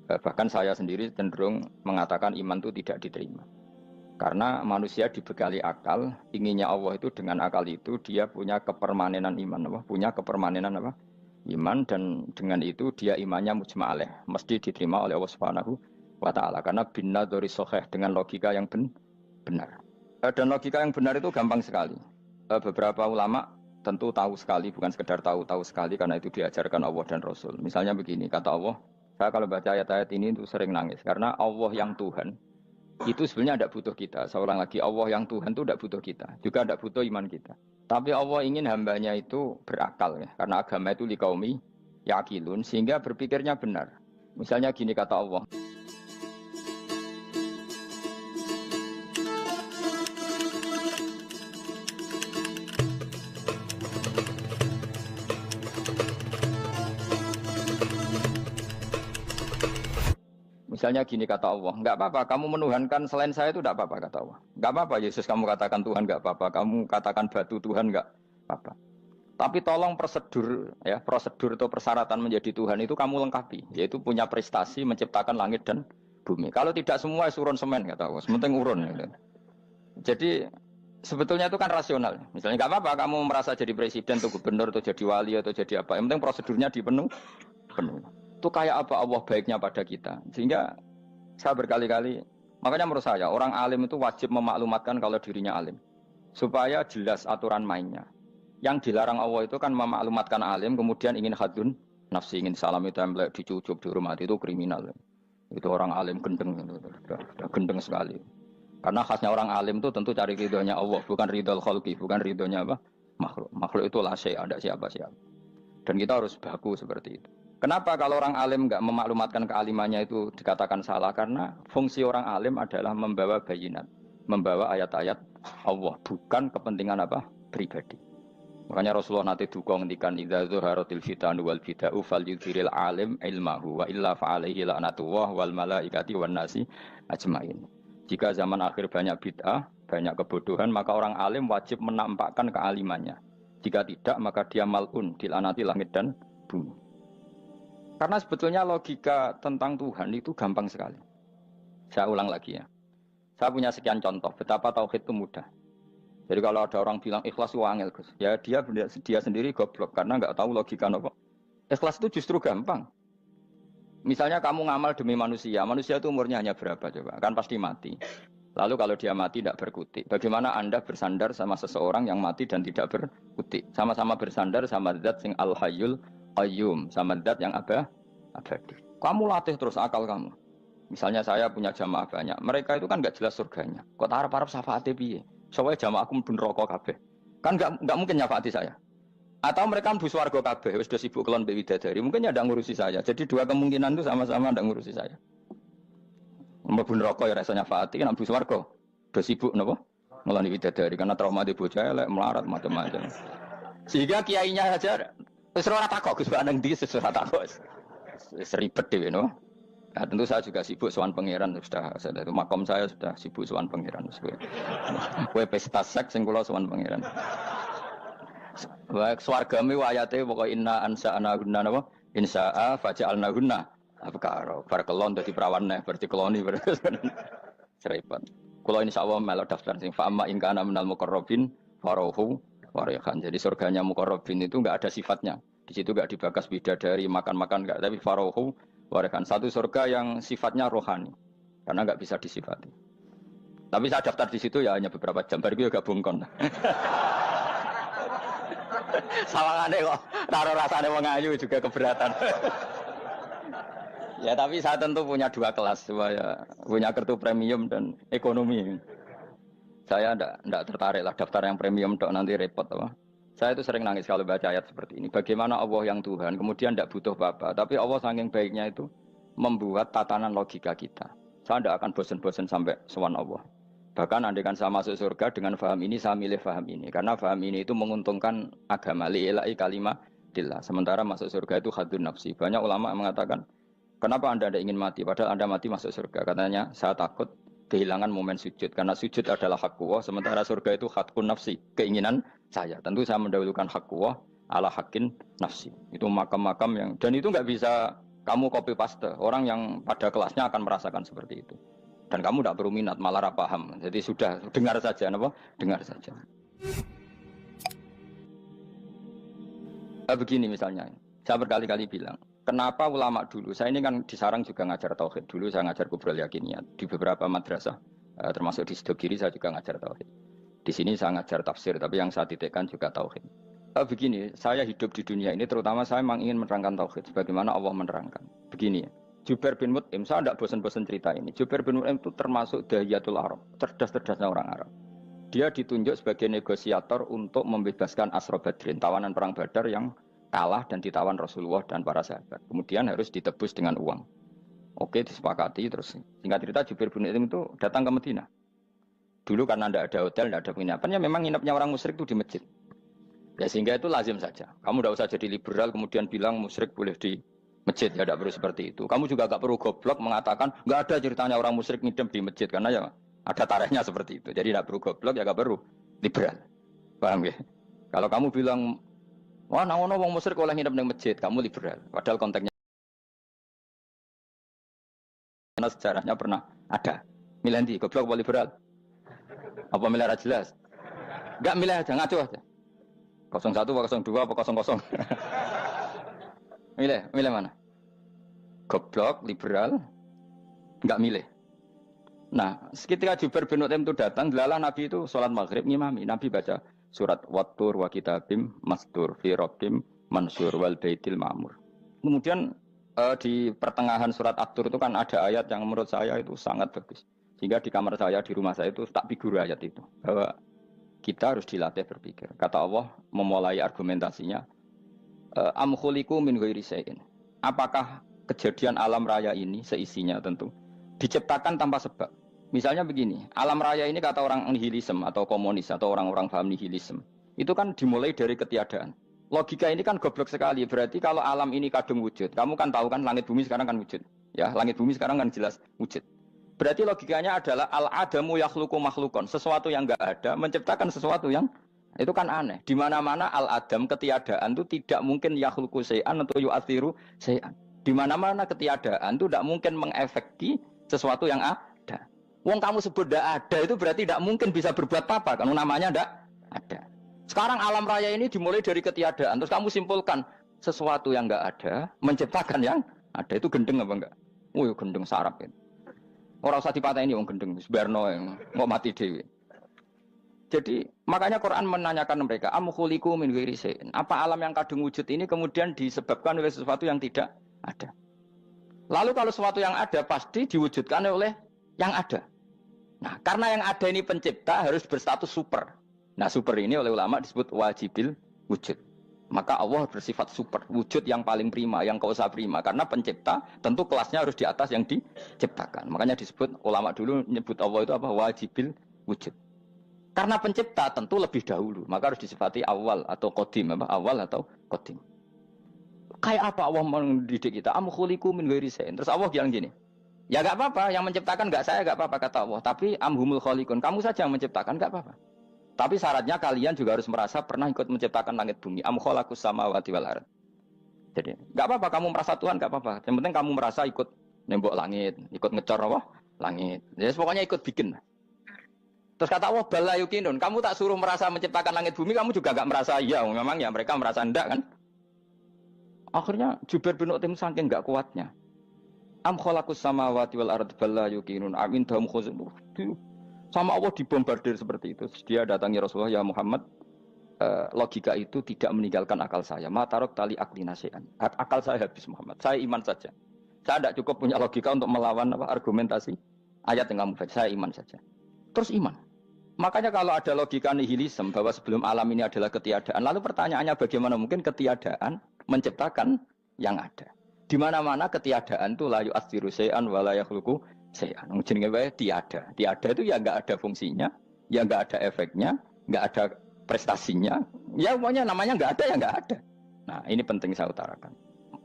Bahkan saya sendiri cenderung mengatakan iman itu tidak diterima. Karena manusia dibekali akal, inginnya Allah itu dengan akal itu dia punya kepermanenan iman, apa? Punya kepermanenan apa? Iman, dan dengan itu dia imannya mujma'aleh, mesti diterima oleh Allah Subhanahu wa taala karena binna dari soheh dengan logika yang benar. Dan logika yang benar itu gampang sekali. Beberapa ulama tentu tahu sekali, bukan sekedar tahu sekali karena itu diajarkan Allah dan Rasul. Misalnya begini, kata Allah, saya kalau baca ayat-ayat ini itu sering nangis karena Allah yang Tuhan itu sebenarnya tidak butuh kita. Seorang lagi, Allah yang Tuhan itu tidak butuh kita, juga tidak butuh iman kita. Tapi Allah ingin hambanya itu berakal ya, karena agama itu liqaumi yaqilun, sehingga berpikirnya benar. Misalnya gini kata Allah. Misalnya gini kata Allah, enggak apa-apa, kamu menuhankan selain saya itu enggak apa-apa kata Allah. Enggak apa-apa Yesus kamu katakan Tuhan, enggak apa-apa, kamu katakan batu Tuhan, enggak apa-apa. Tapi tolong prosedur ya, prosedur atau persyaratan menjadi Tuhan itu kamu lengkapi, yaitu punya prestasi menciptakan langit dan bumi. Kalau tidak semua urun semen kata Allah, sementing urun gitu. Jadi sebetulnya itu kan rasional. Misalnya enggak apa-apa kamu merasa jadi presiden atau gubernur atau jadi wali atau jadi apa, yang penting prosedurnya dipenuhi. Itu kayak apa Allah baiknya pada kita. Sehingga saya berkali-kali, makanya menurut saya orang alim itu wajib memaklumatkan kalau dirinya alim, supaya jelas aturan mainnya. Yang dilarang Allah itu kan memaklumatkan alim kemudian ingin hadun nafsi, ingin salam itu template dicucuk dihormati, itu kriminal. Itu orang alim gendeng, sudah gendeng sekali. Karena khasnya orang alim itu tentu cari ridhonya Allah, bukan ridhol khalqi, bukan ridhonya apa? Makhluk. Makhluk itu la syai', ada siapa-siapa. Dan kita harus baku seperti itu. Kenapa kalau orang alim nggak memaklumatkan kealimannya itu dikatakan salah? Karena fungsi orang alim adalah membawa bayinat, membawa ayat-ayat Allah, bukan kepentingan apa? Pribadi. Makanya Rasulullah nanti duka ngendikan idza zuharatil fitanu wal bid'u falyudhiril alim ilmahu wa illa fa'alaihi la'natullah wal malaikati wan nasi ajmain. Jika zaman akhir banyak bid'ah, banyak kebodohan, maka orang alim wajib menampakkan kealimannya. Jika tidak, maka dia mal'un, dilaknati langit dan bumi. Karena sebetulnya logika tentang Tuhan itu gampang sekali. Saya ulang lagi ya. Saya punya sekian contoh betapa tauhid itu mudah. Jadi kalau ada orang bilang ikhlas itu angel, Gus, ya dia sendiri goblok karena nggak tahu logika apa. Ikhlas itu justru gampang. Misalnya kamu ngamal demi manusia, manusia itu umurnya hanya berapa coba? Kan pasti mati. Lalu kalau dia mati tidak berkutik, bagaimana Anda bersandar sama seseorang yang mati dan tidak berkutik? Sama-sama bersandar sama zat sing al-hayyul qayyum, sama zat yang abadi. Kamu latih terus akal kamu. Misalnya saya punya jamaah banyak, mereka itu kan nggak jelas surganya. Kok harap-harap syafaate piye? Soalnya jamaah aku mlebu neraka kabeh. Kan nggak mungkin nyafaati saya. Atau mereka mlebu swarga kabeh, wis do sibuk kelon mbek widadari. Mungkin ya ndak ngurusi saya. Jadi dua kemungkinan itu sama-sama ndak ngurusi saya. Mlebu neraka ya rasanya nyafaati, kan mlebu swarga. Do sibuk napa? Ngeloni widadari karena trauma di bocah elek, melarat macam-macam. Sehingga kiainya saja wis ora takok Gus nang ndi wis ora takok. Wis ribet dhewe no. Nah, tentu saya juga sibuk sowan pangeran sudah itu makom saya sudah sibuk sowan pangeran. Kowe pesta seks sing kula sowan pangeran. Wa swargame ayate pokoke inna ansa'ana gunna napa? Insa'a faja'alna gunna. Apa karo bar kelon dadi perawan neh berarti keloni serempet. Kula insyaallah melok daftar sing fa amma in kana minal muqarrabin farohu warihan. Jadi surganya muqarrabin itu enggak ada sifatnya. Di situ enggak dibakas bidadari, makan-makan enggak, tapi farohu warihan. Satu surga yang sifatnya rohani. Karena enggak bisa disifati. Tapi saya daftar di situ ya hanya beberapa jam, baru gue gabung kon. Sawangane kok taruh rasane wong ayu juga keberatan. Ya tapi saya tentu punya dua kelas, saya punya kartu premium dan ekonomi. Saya enggak tertarik lah daftar yang premium dok, nanti repot apa. Saya itu sering nangis kalau baca ayat seperti ini. Bagaimana Allah yang Tuhan kemudian tidak butuh apa-apa, tapi Allah saking baiknya itu membuat tatanan logika kita. Saya tidak akan bosan-bosan sampai sowan Allah. Bahkan andaikan saya masuk surga dengan faham ini, saya milih faham ini. Karena faham ini itu menguntungkan agama. Li'ilai kalimatillah. Sementara masuk surga itu hadun nafsi. Banyak ulama mengatakan, kenapa Anda tidak ingin mati? Padahal Anda mati masuk surga. Katanya, saya takut kehilangan momen sujud. Karena sujud adalah hak Allah. Sementara surga itu hakun nafsi. Keinginan saya. Tentu saya mendahulukan hak Allah ala hakin nafsi. Itu makam-makam yang... Dan itu nggak bisa Kamu copy paste. Orang yang pada kelasnya akan merasakan seperti itu. Dan kamu tidak perlu minat, malah paham. Jadi sudah dengar saja, apa? Dengar saja. Begini misalnya, saya berkali-kali bilang, kenapa ulama dulu, saya ini kan di Sarang juga ngajar tauhid, dulu saya ngajar kubrul yakiniyat, di beberapa madrasah, termasuk di Sidogiri saya juga ngajar tauhid. Di sini saya ngajar tafsir, tapi yang saya titikkan juga tauhid. Begini, saya hidup di dunia ini, terutama saya memang ingin menerangkan tauhid, sebagaimana Allah menerangkan. Begini ya, Jubair bin Mut'im, saya tidak bosan-bosan cerita ini, Jubair bin Mut'im itu termasuk dahiyatul Arab, cerdas-cerdasnya orang Arab. Dia ditunjuk sebagai negosiator untuk membebaskan Asra Badrin, tawanan perang Badar yang kalah dan ditawan Rasulullah dan para sahabat. Kemudian harus ditebus dengan uang. Oke, disepakati terus. Singkat cerita Jubair bin Mut'im itu datang ke Madinah. Dulu karena tidak ada hotel, tidak ada penginapan, ya memang nginepnya orang musyrik itu di masjid. Ya sehingga itu lazim saja. Kamu tidak usah jadi liberal kemudian bilang musyrik boleh di masjid, ya tidak perlu seperti itu. Kamu juga tidak perlu goblok mengatakan nggak ada ceritanya orang musyrik nginep di masjid karena ya ada tarehnya seperti itu. Jadi tidak perlu goblok, ya tidak perlu liberal. Paham ya? Kalau kamu bilang, wah nangono wong musyrik oleh nginep di masjid, kamu liberal. Padahal konteksnya karena sejarahnya pernah ada. Milih di goblok apa liberal? Apa milih jelas? Enggak milih aja, ngaco aja. 01 apa 02 apa 00. Milih mana? Goblok, liberal, enggak milih. Nah, ketika Jubair bin Mut'im itu datang, delalah Nabi itu sholat maghrib ngimami. Nabi baca surat Wattur wa kitabim mastur fi rabbim mansur wal baitil ma'mur. Kemudian di pertengahan surat At-Tur itu kan ada ayat yang menurut saya itu sangat bagus. Sehingga di kamar saya, di rumah saya itu tak figur ayat itu. Bahwa kita harus dilatih berpikir. Kata Allah memulai argumentasinya, am khuliqu min ghairi syai'in. Apakah kejadian alam raya ini seisinya tentu diciptakan tanpa sebab. Misalnya begini, alam raya ini kata orang nihilisme atau komunis atau orang-orang paham nihilisme, itu kan dimulai dari ketiadaan. Logika ini kan goblok sekali. Berarti kalau alam ini kadung wujud, kamu kan tahu kan langit bumi sekarang kan wujud. Ya, langit bumi sekarang kan jelas wujud. Berarti logikanya adalah al-adamu yakhluqu makhlukon, sesuatu yang enggak ada menciptakan sesuatu yang itu kan aneh. Di mana-mana al-adam ketiadaan itu tidak mungkin yakhluqu syai'an atau yu'athiru syai'an. Di mana-mana ketiadaan itu tidak mungkin mengefeki sesuatu yang ada. Wong kamu sebut tidak ada itu berarti tidak mungkin bisa berbuat apa-apa karena namanya tidak ada. Sekarang alam raya ini dimulai dari ketiadaan. Terus kamu simpulkan sesuatu yang enggak ada menciptakan yang ada, itu gendeng apa enggak? Oh, gendeng sarap itu. Orang usah dipatahin wong gendeng, sebarno yang mau mati dewi. Jadi makanya Quran menanyakan mereka, am khuliqu min ghairi syai'in. Apa alam yang kadung wujud ini kemudian disebabkan oleh sesuatu yang tidak ada? Lalu kalau sesuatu yang ada pasti diwujudkan oleh yang ada. Nah, karena yang ada ini pencipta harus berstatus super. Nah, super ini oleh ulama disebut wajibil wujud. Maka Allah bersifat super, wujud yang paling prima, yang kausa prima. Karena pencipta tentu kelasnya harus di atas yang diciptakan. Makanya disebut, ulama dulu menyebut Allah itu apa? Wajibil wujud. Karena pencipta tentu lebih dahulu. Maka harus disifati awal atau qadim. Awal atau qadim. Kayak apa Allah mendidik kita? Am khuliqu min ghairi syai'in. Terus Allah bilang gini, ya gak apa-apa, yang menciptakan gak saya, gak apa-apa kata Allah. Tapi amhumul khaliqun, kamu saja yang menciptakan, gak apa-apa. Tapi syaratnya kalian juga harus merasa pernah ikut menciptakan langit bumi. Am khalaqus samawati wal ardh. Jadi, enggak apa-apa kamu merasa Tuhan, enggak apa-apa. Yang penting kamu merasa ikut nembok langit, ikut ngecor apa? Langit. Jadi pokoknya ikut bikin. Terus kata Allah, bala yukinun, kamu tak suruh merasa menciptakan langit bumi, kamu juga enggak merasa iya. Memang ya mereka merasa enggak kan? Akhirnya Jubair bin Mut'im saking enggak kuatnya. Am khalaqus samawati wal ardh bala yukinun amin dahum khuzun. Sama Allah dibombardir seperti itu. Dia datangi Rasulullah, ya Muhammad, logika itu tidak meninggalkan akal saya. Matarok tali akli nasian. Akal saya habis Muhammad. Saya iman saja. Saya tidak cukup punya logika untuk melawan argumentasi ayat yang kamu baca. Saya iman saja. Terus iman. Makanya kalau ada logika nihilisme bahwa sebelum alam ini adalah ketiadaan, lalu pertanyaannya bagaimana mungkin ketiadaan menciptakan yang ada? Di mana-mana ketiadaan itu la yu'atsiru syai'an wa la yakhluqu syai'an. Jenenge wae tiada. Tiada itu ya enggak ada fungsinya, ya enggak ada efeknya, enggak ada prestasinya. Ya pokoknya namanya enggak ada ya enggak ada. Nah, ini penting saya utarakan.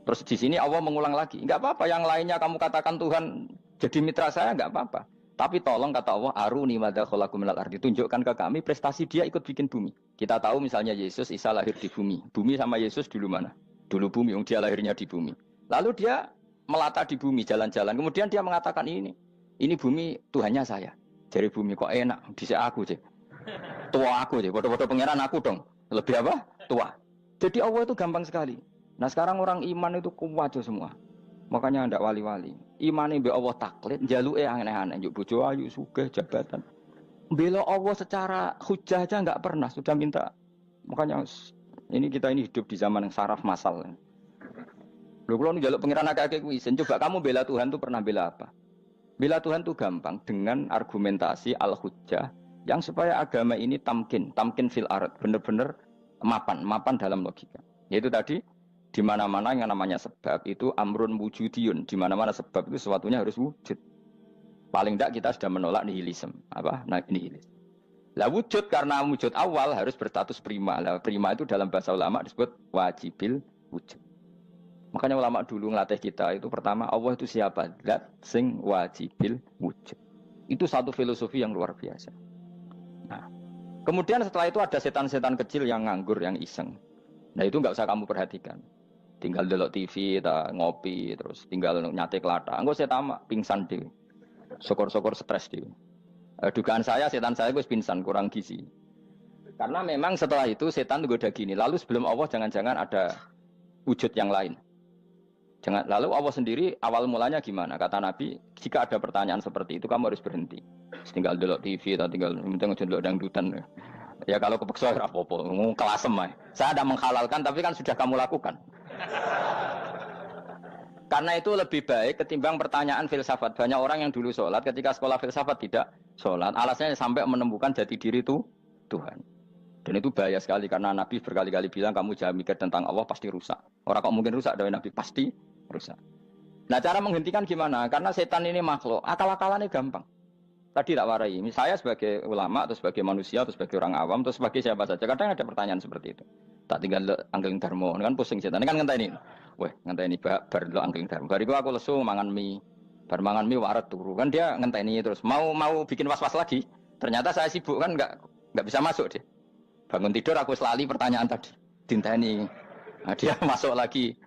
Terus di sini Allah mengulang lagi, enggak apa-apa yang lainnya kamu katakan Tuhan jadi mitra saya enggak apa-apa. Tapi tolong kata Allah, aruni madza khalaqu minal ardi, tunjukkan ke kami prestasi dia ikut bikin bumi. Kita tahu misalnya Yesus, Isa lahir di bumi. Bumi sama Yesus dulu mana? Dulu bumi, dia lahirnya di bumi. Lalu dia melata di bumi, jalan-jalan. Kemudian dia mengatakan ini bumi Tuhannya saya. Jadi bumi kok enak, dhisik aku sih. Tua aku sih, bodoh-bodoh pangeran aku dong. Lebih apa? Tua. Jadi Allah itu gampang sekali. Nah sekarang orang iman itu kuat semua. Makanya ndak wali-wali. Imane mbek Allah taklid, njaluke aneh-aneh, njuk bojo ayu, sugih, jabatan. Bela Allah secara hujah aja enggak pernah, sudah minta. Makanya kita hidup di zaman yang saraf masal. Lho kula njaluk pangeran akeh-akeh kuwi, coba kamu bela Tuhan tuh pernah bela apa? Bela Tuhan tuh gampang dengan argumentasi al-hujjah yang supaya agama ini tamkin fil ard, benar-benar mapan dalam logika. Yaitu tadi di mana-mana yang namanya sebab itu amrun wujudiyun, di mana-mana sebab itu sesuatunya harus wujud. Paling tidak kita sudah menolak nihilisme. Apa? Nah, nihilis. Lah wujud karena wujud awal harus berstatus prima. Lah prima itu dalam bahasa ulama disebut wajibil wujud. Makanya ulama dulu ngelatih kita itu pertama Allah itu siapa? Zat sing wajibil wujud. Itu satu filosofi yang luar biasa. Nah, kemudian setelah itu ada setan-setan kecil yang nganggur, yang iseng. Nah itu nggak usah kamu perhatikan. Tinggal delok TV, ngopi, terus tinggal nyate kelata. Enggak saya tamak, pingsan deh. Sokor-sokor stres deh. Dugaan saya setan saya gue pingsan, kurang gizi. Karena memang setelah itu setan itu udah gini. Lalu sebelum Allah jangan-jangan ada wujud yang lain. Lalu Allah sendiri awal mulanya gimana? Kata Nabi, jika ada pertanyaan seperti itu kamu harus berhenti. Tinggal delok TV atau tinggal delok dangdutan. Ya kalau kepeksa apa-apa, kelasem ae. Saya ada menghalalkan tapi kan sudah kamu lakukan. Karena itu lebih baik ketimbang pertanyaan filsafat. Banyak orang yang dulu sholat ketika sekolah filsafat tidak sholat. Alasannya sampai menemukan jati diri itu Tuhan. Dan itu bahaya sekali karena Nabi berkali-kali bilang kamu jangan mikir tentang Allah pasti rusak. Orang kok mungkin rusak dari Nabi pasti rusak. Nah cara menghentikan gimana? Karena setan ini makhluk, akal-akalannya gampang. Tadi tak warai, saya sebagai ulama, atau sebagai manusia, atau sebagai orang awam, atau sebagai siapa saja. Kadang ada pertanyaan seperti itu. Tak tinggal anggeling dharma, kan pusing setan. Ini kan ngenteni. Weh, ngenteni bar lo anggeling dharma. Bariku aku lesu mangan mie. Bar mangan mie waret turu. Kan dia ngenteni terus. Mau bikin was-was lagi. Ternyata saya sibuk kan enggak bisa masuk dia. Bangun tidur aku selali pertanyaan tadi. Dinteni. Nah, dia masuk lagi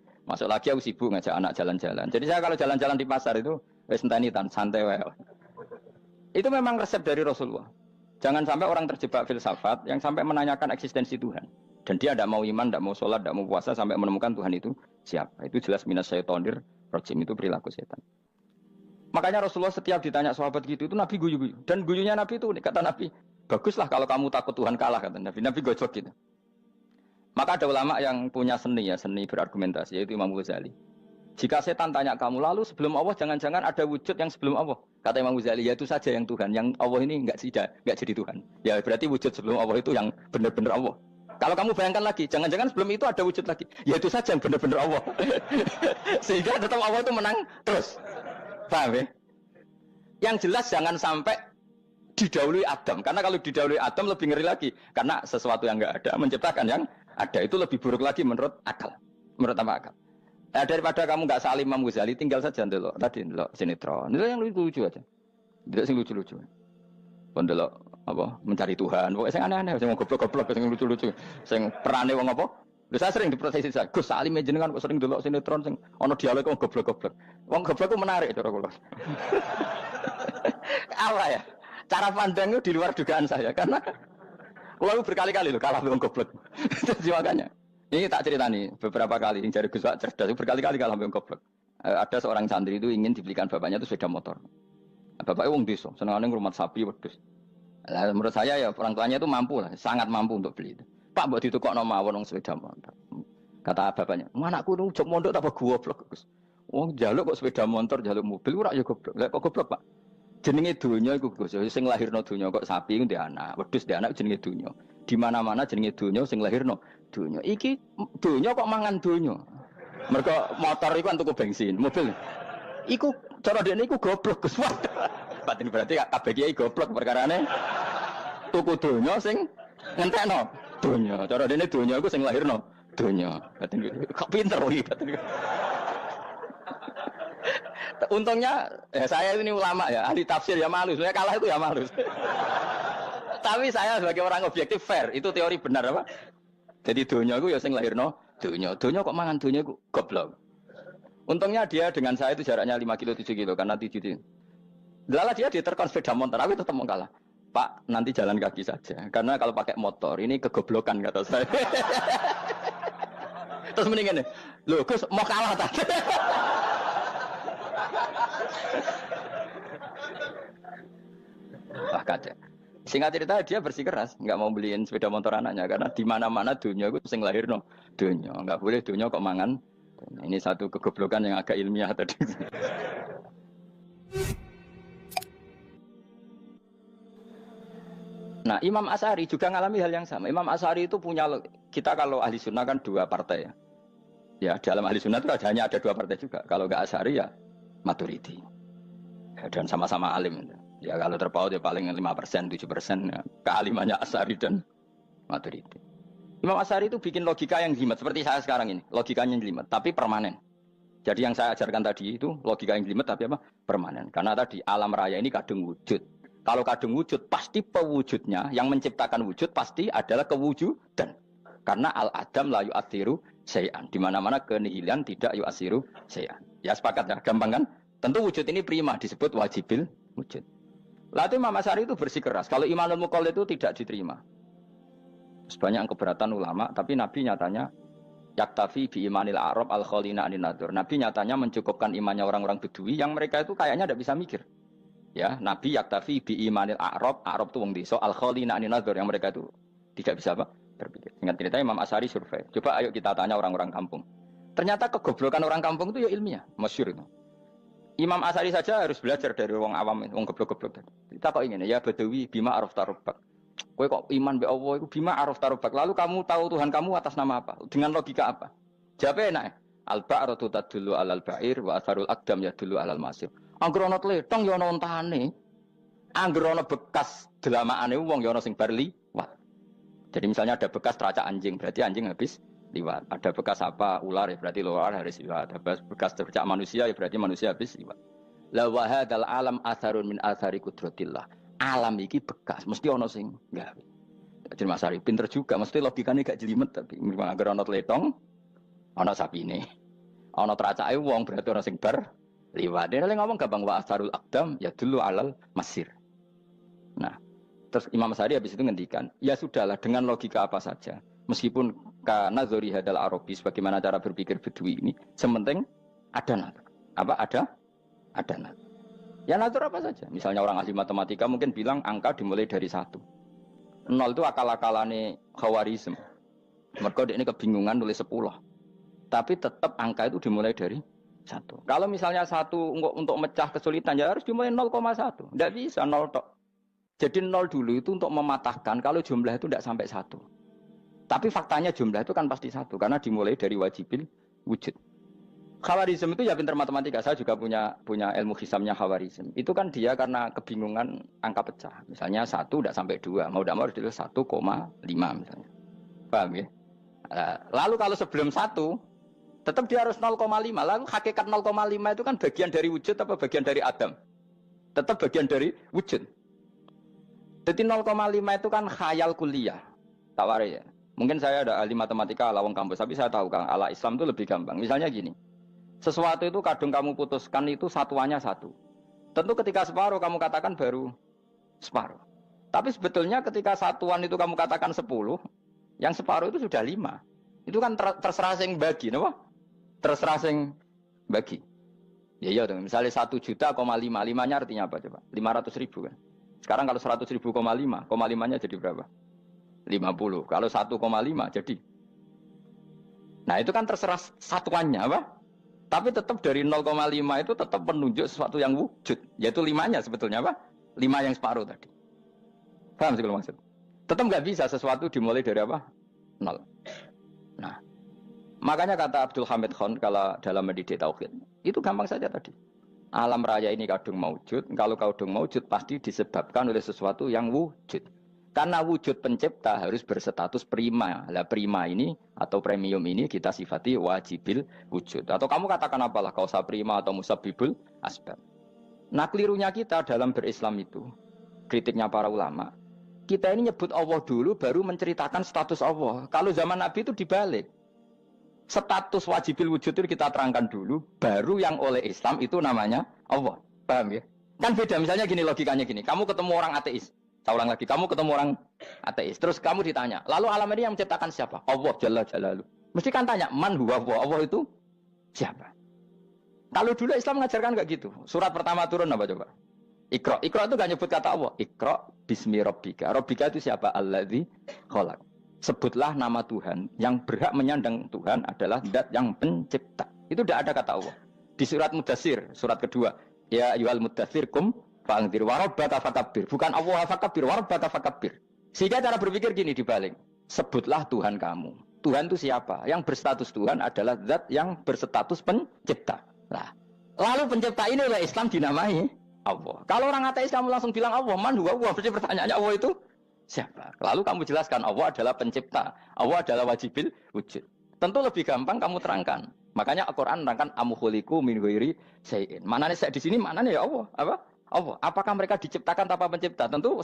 aku sibuk ngajak anak jalan-jalan. Jadi saya kalau jalan-jalan di pasar itu wis enteni tan santai wae. Itu memang resep dari Rasulullah. Jangan sampai orang terjebak filsafat yang sampai menanyakan eksistensi Tuhan. Dan dia tidak mau iman, tidak mau sholat, tidak mau puasa sampai menemukan Tuhan itu siapa. Itu jelas minas syaitonir rajim, itu perilaku setan. Makanya Rasulullah setiap ditanya sahabat gitu itu Nabi guyu-guyu. Dan guyunya Nabi itu kata Nabi, baguslah kalau kamu takut Tuhan kalah kata Nabi. Nabi gojok gitu. Maka ada ulama yang punya seni berargumentasi yaitu Imam Ghazali. Jika setan tanya kamu lalu sebelum Allah jangan-jangan ada wujud yang sebelum Allah. Kata Imam Ghazali, ya itu saja yang Tuhan. Yang Allah ini enggak jadi Tuhan. Ya berarti wujud sebelum Allah itu yang benar-benar Allah. Kalau kamu bayangkan lagi, jangan-jangan sebelum itu ada wujud lagi. Ya itu saja yang benar-benar Allah. Sehingga tetap Allah itu menang terus. Paham ya? Yang jelas jangan sampai didahului Adam. Karena kalau didahului Adam lebih ngeri lagi. Karena sesuatu yang enggak ada menciptakan yang ada. Itu lebih buruk lagi menurut akal. Menurut apa akal? Daripada kamu nggak salim Imam Ghazali, tinggal saja ndelok. Tadi ndelok sinetron. Itu yang lucu aja. Ndelok sing lucu-lucu. Ndelok apa? Mencari Tuhan. Pokoknya sing aneh-aneh, sing goblok-goblok, sing lucu-lucu, sing perane wong apa? Lha saya sering diprotes saya. Gus Salim jenengan kok sering ndelok sinetron sing ana dialog wong goblok-goblok. Wong goblok ku menarik cara kula. Apa ya? Cara pandang itu di luar dugaan saya karena kula berkali-kali lho kalah wong goblok. Jadi makanya ini tak cerita nih, beberapa kali yang jari Gus Wak cerdas, berkali-kali kalah sampai goblok. Ada seorang santri itu ingin dibelikan bapaknya itu sepeda motor. Bapaknya wong desa, senengane ngrumat sapi wedhus. Lah menurut saya ya orang tuanya itu mampu lah, sangat mampu untuk beli itu. Pak mbok ditukokno mawon wong sepeda motor. Kata bapaknya, "Anakku nu jok mondok tak goblok, Gus." Wong njaluk kok sepeda motor, njaluk mobil ora ya goblok. Lah kok goblok, Pak? Jenenge donya iku Gus, sing lahirno donya kok sapi ku ndek anak, wedhus ndek anak jenenge donya. Di mana-mana jenenge donya sing lahirno donya. Iki donya kok mangan donya. Mergo motor iku kan tuku bensin, mobil. Iku cara dekne iku goblok Gus. Batin berarti kabeh kiai goblok perkarane tuku donya sing ngentekno donya. Cara dekne donya iku sing lahirno donya. Batin kok pinter iki batin. Untungnya saya ini ulama ya, ahli tafsir ya malu. Saya kalah itu ya malu. Tapi saya sebagai orang objektif fair, itu teori benar apa? Jadi donya itu ya sing lahirno donya. Donya kok mangan donya iku goblok. Untungnya dia dengan saya itu jaraknya 5 kilo 7 kilo karena 7 kilo. Lala dia diterkon sepeda motor, aku tetap mau kalah. Pak, nanti jalan kaki saja. Karena kalau pakai motor ini kegoblokan kata saya. Terus mendingan nih, loh Gus mau kalah tadi. Wah kacau. Singkat cerita dia bersikeras, nggak mau beliin sepeda motor anaknya karena di mana-mana dunia itu sing lahir no dunia, nggak boleh dunia kok mangan. Ini satu kegoblokan yang agak ilmiah tadi. Nah, Imam Asy'ari juga ngalami hal yang sama. Imam Asy'ari itu punya, kita kalau ahli sunnah kan dua partai ya. Ya dalam ahli sunnah itu hanya ada dua partai juga. Kalau nggak Asy'ari ya Maturidi. Ya, dan sama-sama alim. Ya kalau terpaut ya paling 5%, 7% ya. Kealimannya Asy'ari dan Maturidi. Imam Asy'ari itu bikin logika yang jelimet seperti saya sekarang ini. Logikanya yang jelimet, tapi permanen. Jadi yang saya ajarkan tadi itu logika yang jelimet tapi apa? Permanen. Karena tadi alam raya ini kadung wujud. Kalau kadung wujud pasti pewujudnya yang menciptakan wujud pasti adalah kewujudan. Karena al-adam la yu'athiru syai'an. Di mana-mana kenihilan tidak yu'athiru syai'an. Ya sepakat ya, gampang kan? Tentu wujud ini prima disebut wajibil wujud. Lalu Imam Asy'ari itu bersikeras. Kalau imanul muqallid itu tidak diterima. Sebanyak keberatan ulama, tapi Nabi nyatanya yaktafi bi imanil Arab al-khalina anin nadur. Nabi nyatanya mencukupkan imannya orang-orang Bedui yang mereka itu kayaknya tidak bisa mikir. Ya, Nabi yaktafi bi imanil Arab itu wong desa al-khalina anin nadur yang mereka itu tidak bisa apa? Berpikir. Ingat cerita Imam Asy'ari survei. Coba ayo kita tanya orang-orang kampung. Ternyata kegoblokan orang kampung itu ya ilmiah, masyhur itu. Imam Asy'ari saja harus belajar dari wong awam, wong goblok-goblok tadi. Kita kok ingin ya Badawi bima araf tarubak. Kowe kok iman be Allah itu bima araf tarubak. Lalu kamu tahu Tuhan kamu atas nama apa? Dengan logika apa? Jawabnya enak. Al-ba'ratu tadullu 'alal ba'ir wa atharul aqdam yadullu 'alal masir. Angger ana tletong ya ana ontane. Angger ana bekas delamaane wong ya ana sing bar liwat. Jadi misalnya ada bekas teracak anjing, berarti anjing habis liwat. Ada bekas apa ular ya berarti ular harus liwat. Ada bekas tercak manusia ya berarti manusia habis liwat. La wa hadzal alam atharun min athari qudratillah. Alam iki bekas mesti ana sing gawe. Jadi Mas Ari pinter juga, mesti logikane gak jelimet tapi memang agar ana tletong ana sapine. Ana teracake wong berarti ana sing bar liwat. Dia ngomong gampang wa atharul aqdam ya dulu alal masir. Nah, terus Imam Asy'ari habis itu ngendikan, ya sudahlah dengan logika apa saja. Meskipun karena zori hadal Arabi sebagaimana cara berpikir Bedui ini, sementing ada natur. Apa ada? Ada natur. Ya natur apa saja. Misalnya orang ahli matematika mungkin bilang angka dimulai dari 1. 0 itu akal-akalane Khawarizm. Mereka ini kebingungan nulis 10. Tapi tetap angka itu dimulai dari 1. Kalau misalnya 1 untuk mecah kesulitan ya harus dimulai 0,1. Tidak bisa 0 tok. Jadi 0 dulu itu untuk mematahkan kalau jumlah itu tidak sampai 1. Tapi faktanya jumlah itu kan pasti 1 karena dimulai dari wajibil wujud. Khawarizm itu ya pintar matematika. Saya juga punya ilmu hisamnya Khawarizm. Itu kan dia karena kebingungan angka pecah. Misalnya 1 tidak sampai 2. Mau tidak mau harus ditulis 1,5 misalnya. Paham ya? Lalu kalau sebelum 1 tetap dia harus 0,5. Lalu hakikat 0,5 itu kan bagian dari wujud apa bagian dari Adam? Tetap bagian dari wujud. Jadi 0,5 itu kan khayal kuliah. Tawari ya. Mungkin saya ada ahli matematika ala wong kampus, tapi saya tahu Kang, ala Islam itu lebih gampang. Misalnya gini. Sesuatu itu kadung kamu putuskan itu satuannya 1. Tentu ketika separuh kamu katakan baru separuh. Tapi sebetulnya ketika satuan itu kamu katakan 10, yang separuh itu sudah 5. Itu kan terserah sing bagi, no? Terserah sing bagi. Ya iya dong, misalnya 1 juta, 5, 5-nya artinya apa coba? 500 ribu kan? Sekarang kalau 100 ribu, 5-nya jadi berapa? 50. Kalau 1,5 jadi. Nah itu kan terserah satuannya apa? Tapi tetap dari 0,5 itu tetap menunjuk sesuatu yang wujud. Yaitu 5-nya sebetulnya apa? 5 yang separuh tadi. Paham sih kalau maksud? Tetap nggak bisa sesuatu dimulai dari apa? 0. Nah, makanya kata Abdul Hamid Khan kalau dalam mendidik tauhid, itu gampang saja tadi. Alam raya ini kadung maujud, kalau kadung maujud pasti disebabkan oleh sesuatu yang wujud. Karena wujud pencipta harus berstatus prima. Lah prima ini atau premium ini kita sifati wajibil wujud. Atau kamu katakan apalah kausa prima atau musabibul asbab. Nah kelirunya kita dalam berislam itu, kritiknya para ulama, kita ini nyebut Allah dulu baru menceritakan status Allah. Kalau zaman Nabi itu dibalik. Status wajibil wujud itu kita terangkan dulu, baru yang oleh Islam itu namanya Allah. Paham ya? Kan beda, misalnya gini logikanya gini, kamu ketemu orang ateis, saya ulang lagi, kamu ketemu orang ateis, terus kamu ditanya, lalu alam ini yang menciptakan siapa? Allah Jalla Jalaluh. Mesti kan tanya, man huwa Allah, Allah itu siapa? Kalau dulu Islam mengajarkan enggak gitu. Surat pertama turun apa coba? Iqra. Iqra itu enggak nyebut kata Allah. Iqra bismi rabbika. Rabbika itu siapa? Alladzi khalaq. Sebutlah nama Tuhan. Yang berhak menyandang Tuhan adalah zat yang pencipta. Itu tidak ada kata Allah. Di surat Mudatsir, surat kedua. Ya ayyuhal mudatsir kum fa'anzir wa rabbaka fakabbir. Bukan Allah fakabbir, wa rabbaka fakabbir. Sehingga cara berpikir gini dibalik. Sebutlah Tuhan kamu. Tuhan itu siapa? Yang berstatus Tuhan adalah zat yang berstatus pencipta. Nah, lalu pencipta ini oleh Islam dinamai Allah. Kalau orang ateis kamu langsung bilang Allah, man huwa Allah. Berarti pertanyaannya Allah itu siapa? Lalu kamu jelaskan Allah adalah pencipta, Allah adalah wajibil wujud. Tentu lebih gampang kamu terangkan. Makanya Al-Qur'an menerangkan amkhuliqu min ghairi syai'in. Manane saya di sini manane ya Allah. Apa? Allah. Apakah mereka diciptakan tanpa pencipta? Tentu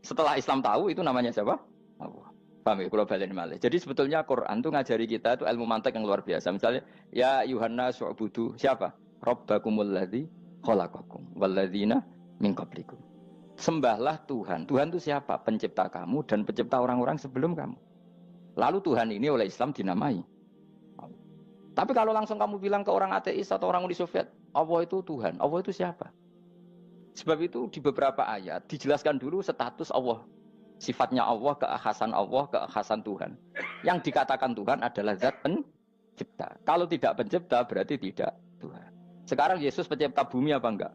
setelah Islam tahu itu namanya siapa? Allah. Paham ya? Kalau balen malih. Jadi sebetulnya Quran itu ngajari kita itu ilmu mantik yang luar biasa. Misalnya ya Yuhanna su'budu siapa? Rabbakumul ladzi khalaqakum walladzina min qablikum. Sembahlah Tuhan. Tuhan itu siapa? Pencipta kamu dan pencipta orang-orang sebelum kamu. Lalu Tuhan ini oleh Islam dinamai. Tapi kalau langsung kamu bilang ke orang ateis atau orang Uni Soviet, Allah itu Tuhan. Allah itu siapa? Sebab itu di beberapa ayat dijelaskan dulu status Allah. Sifatnya Allah, keakhasan Allah, keakhasan Tuhan. Yang dikatakan Tuhan adalah zat pencipta. Kalau tidak pencipta berarti tidak Tuhan. Sekarang Yesus pencipta bumi apa enggak?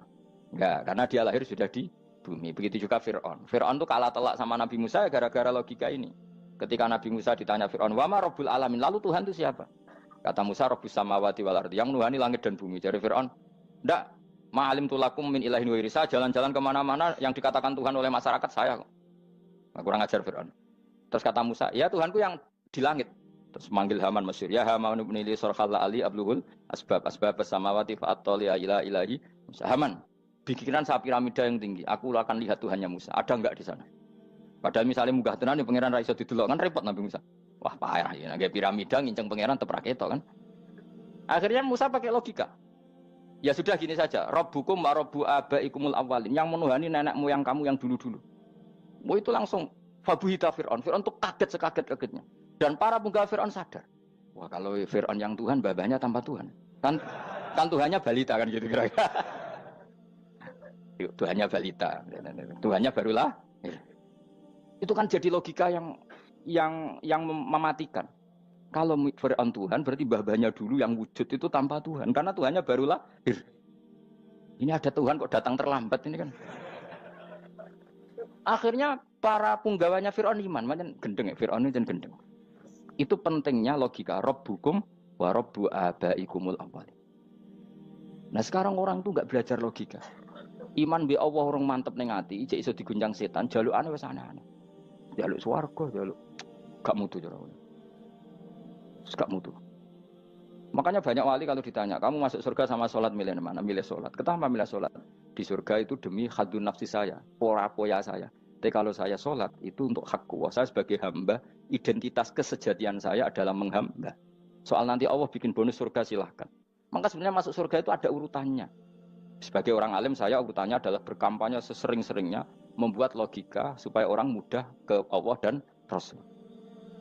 Enggak, karena dia lahir sudah di bumi. Begitu juga Fir'aun. Fir'aun itu kalah telak sama Nabi Musa gara-gara logika ini. Ketika Nabi Musa ditanya Fir'aun, wa ma rabbul alamin? Lalu Tuhan itu siapa? Kata Musa, rabbus samawati wal ardi, yang menuhani langit dan bumi. Jadi Fir'aun, enggak, ma'alim tulakum min ilahin wa irisa, jalan-jalan kemana-mana yang dikatakan Tuhan oleh masyarakat saya kok. Nah, kurang ajar Fir'aun. Terus kata Musa, ya Tuhanku yang di langit. Terus manggil Haman Mesir, ya Haman ibn Ili sorkhalla ali abluhul asbab samawati fa'attoli ila ilahi Musa. Haman, bikinan saya piramida yang tinggi, aku akan lihat Tuhannya Musa. Ada enggak di sana? Padahal misalnya munggah tenan pangeran ra iso didelok kan repot Nabi Musa. Wah payah ya, nggak piramida nginceng pangeran teprak itu kan. Akhirnya Musa pakai logika. Ya sudah gini saja, Rabbukum wa rabbu abaikumul awwalin, yang menuhani nenek moyang kamu yang dulu-dulu. Mau itu langsung fabuhita Fir'aun. Fir'aun tuh kaget sekaget-kagetnya. Dan para penggawa Fir'aun sadar. Wah kalau Fir'aun yang Tuhan, babanya tanpa Tuhan. Kan Tuhannya balita kan gitu kira-kira. Tuhannya balita. Tuhannya barulah. Itu kan jadi logika yang mematikan. Kalau Fir'aun Tuhan berarti babanya dulu yang wujud itu tanpa Tuhan. Karena Tuhannya baru lahir. Ini ada Tuhan kok datang terlambat ini kan. Akhirnya para penggawanya Fir'aun iman. Macam gendeng ya, Fir'aun itu gendeng. Itu pentingnya logika. Rabbukum wa rabbu abaikumul awwalin. Nah sekarang orang tuh nggak belajar logika. Iman bi Allah orang mantep ning ati, cek iso diguncang setan, jalukane wis aneh-aneh. Jaluk swarga, jaluk gak mutu cara. Gak mutu. Makanya banyak wali kalau ditanya, kamu masuk surga sama sholat milih mana? Milih sholat. Kenapa milih sholat? Di surga itu demi khadun nafsi saya, pora-poya saya. Tapi kalau saya sholat itu untuk hakku. Saya sebagai hamba, identitas kesejatian saya adalah menghamba. Soal nanti Allah bikin bonus surga silahkan. Maka sebenarnya masuk surga itu ada urutannya. Sebagai orang alim saya urutannya adalah berkampanye sesering-seringnya, membuat logika supaya orang mudah ke Allah dan Rasul.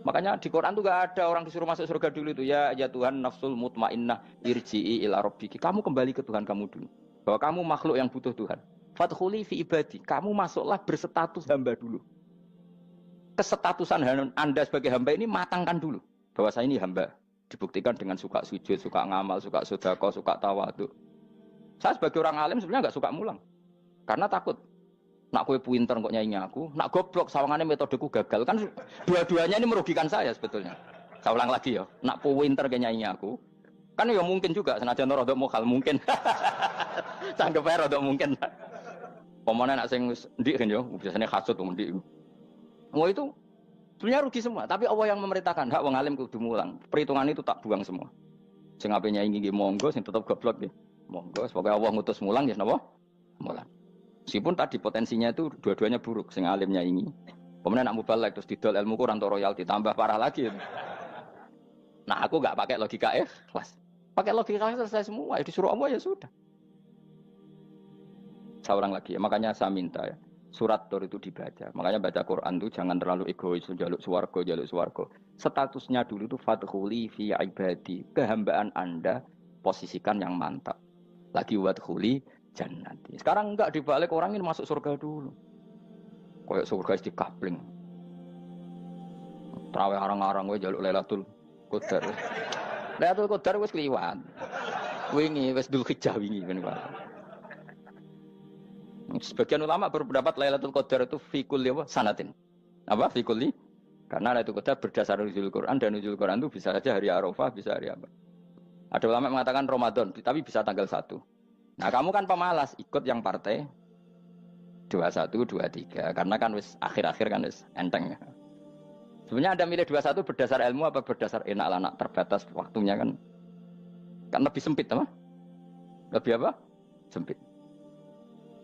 Makanya di Quran tuh gak ada orang disuruh masuk surga dulu itu ya Tuhan nafsul mutmainnah irji'i ila rabbiki. Kamu kembali ke Tuhan kamu dulu. Bahwa kamu makhluk yang butuh Tuhan. Fadkhuli fi ibadi. Kamu masuklah berstatus hamba dulu. Kesetatusan Anda sebagai hamba ini matangkan dulu. Bahwa saya ini hamba. Dibuktikan dengan suka sujud, suka ngamal, suka sedekah, suka tawadhu. Saya sebagai orang alim sebenarnya gak suka mulang. Karena takut. Nak kue pinter kok nyanyi aku, nak goblok sawangannya metodeku gagal kan dua-duanya ini merugikan saya sebetulnya. Saya ulang lagi ya, nak pinter kayak nyanyi aku, kan ya mungkin juga senajan rodok mokal mungkin, sanggup aja rodok mungkin. Pemenang nak sing ndik kan yo, biasanya hasut ndik. Mau itu sebenarnya rugi semua, tapi Allah yang memerintahkan hak wong alim kudu mulang. Perhitungan itu tak buang semua. Sing ape nyanyi nggih monggo, sing tetep goblok nggih monggo. Semoga Allah ngutus mulang ya napa? Mulang. Meskipun tadi potensinya itu dua-duanya buruk, sing alimnya ini. Kemudian nak mubalek terus didol ilmu kurang royalti tambah parah lagi. Nah, aku nggak pakai logika ikhlas. Pakai logika selesai semua. Disuruh Allah ya sudah. Seorang lagi ya. Makanya saya minta ya. Surat Tur itu dibaca. Makanya baca Quran itu jangan terlalu egois, jaluk swarga. Statusnya dulu itu fadkhuli fi ibadi. Kehambaan Anda posisikan yang mantap. Lagi wadkhuli jannati. Sekarang enggak dibalik orang ini masuk surga dulu. Kayak surga di kapling. Terawih arang-arang gue jaluk Lailatul Qadar. Lailatul Qadar wis kliwat. Wingi wis Dzulhijjah wingi ben. Sebagian ulama berpendapat Lailatul Qadar itu fikul sanatin. Apa fikuli? Karena Lailatul Qadar berdasar nuzul Quran dan nuzul Quran itu bisa saja hari Arafah, bisa hari apa. Ada ulama yang mengatakan Ramadan, tapi bisa tanggal 1. Nah, kamu kan pemalas, ikut yang partai 21, 23. Karena kan wis akhir-akhir kan wis enteng. Sebenarnya Anda milih 21 berdasar ilmu apa berdasar enak anak terbatas waktunya kan? Kan lebih sempit, apa? Lebih apa? Sempit.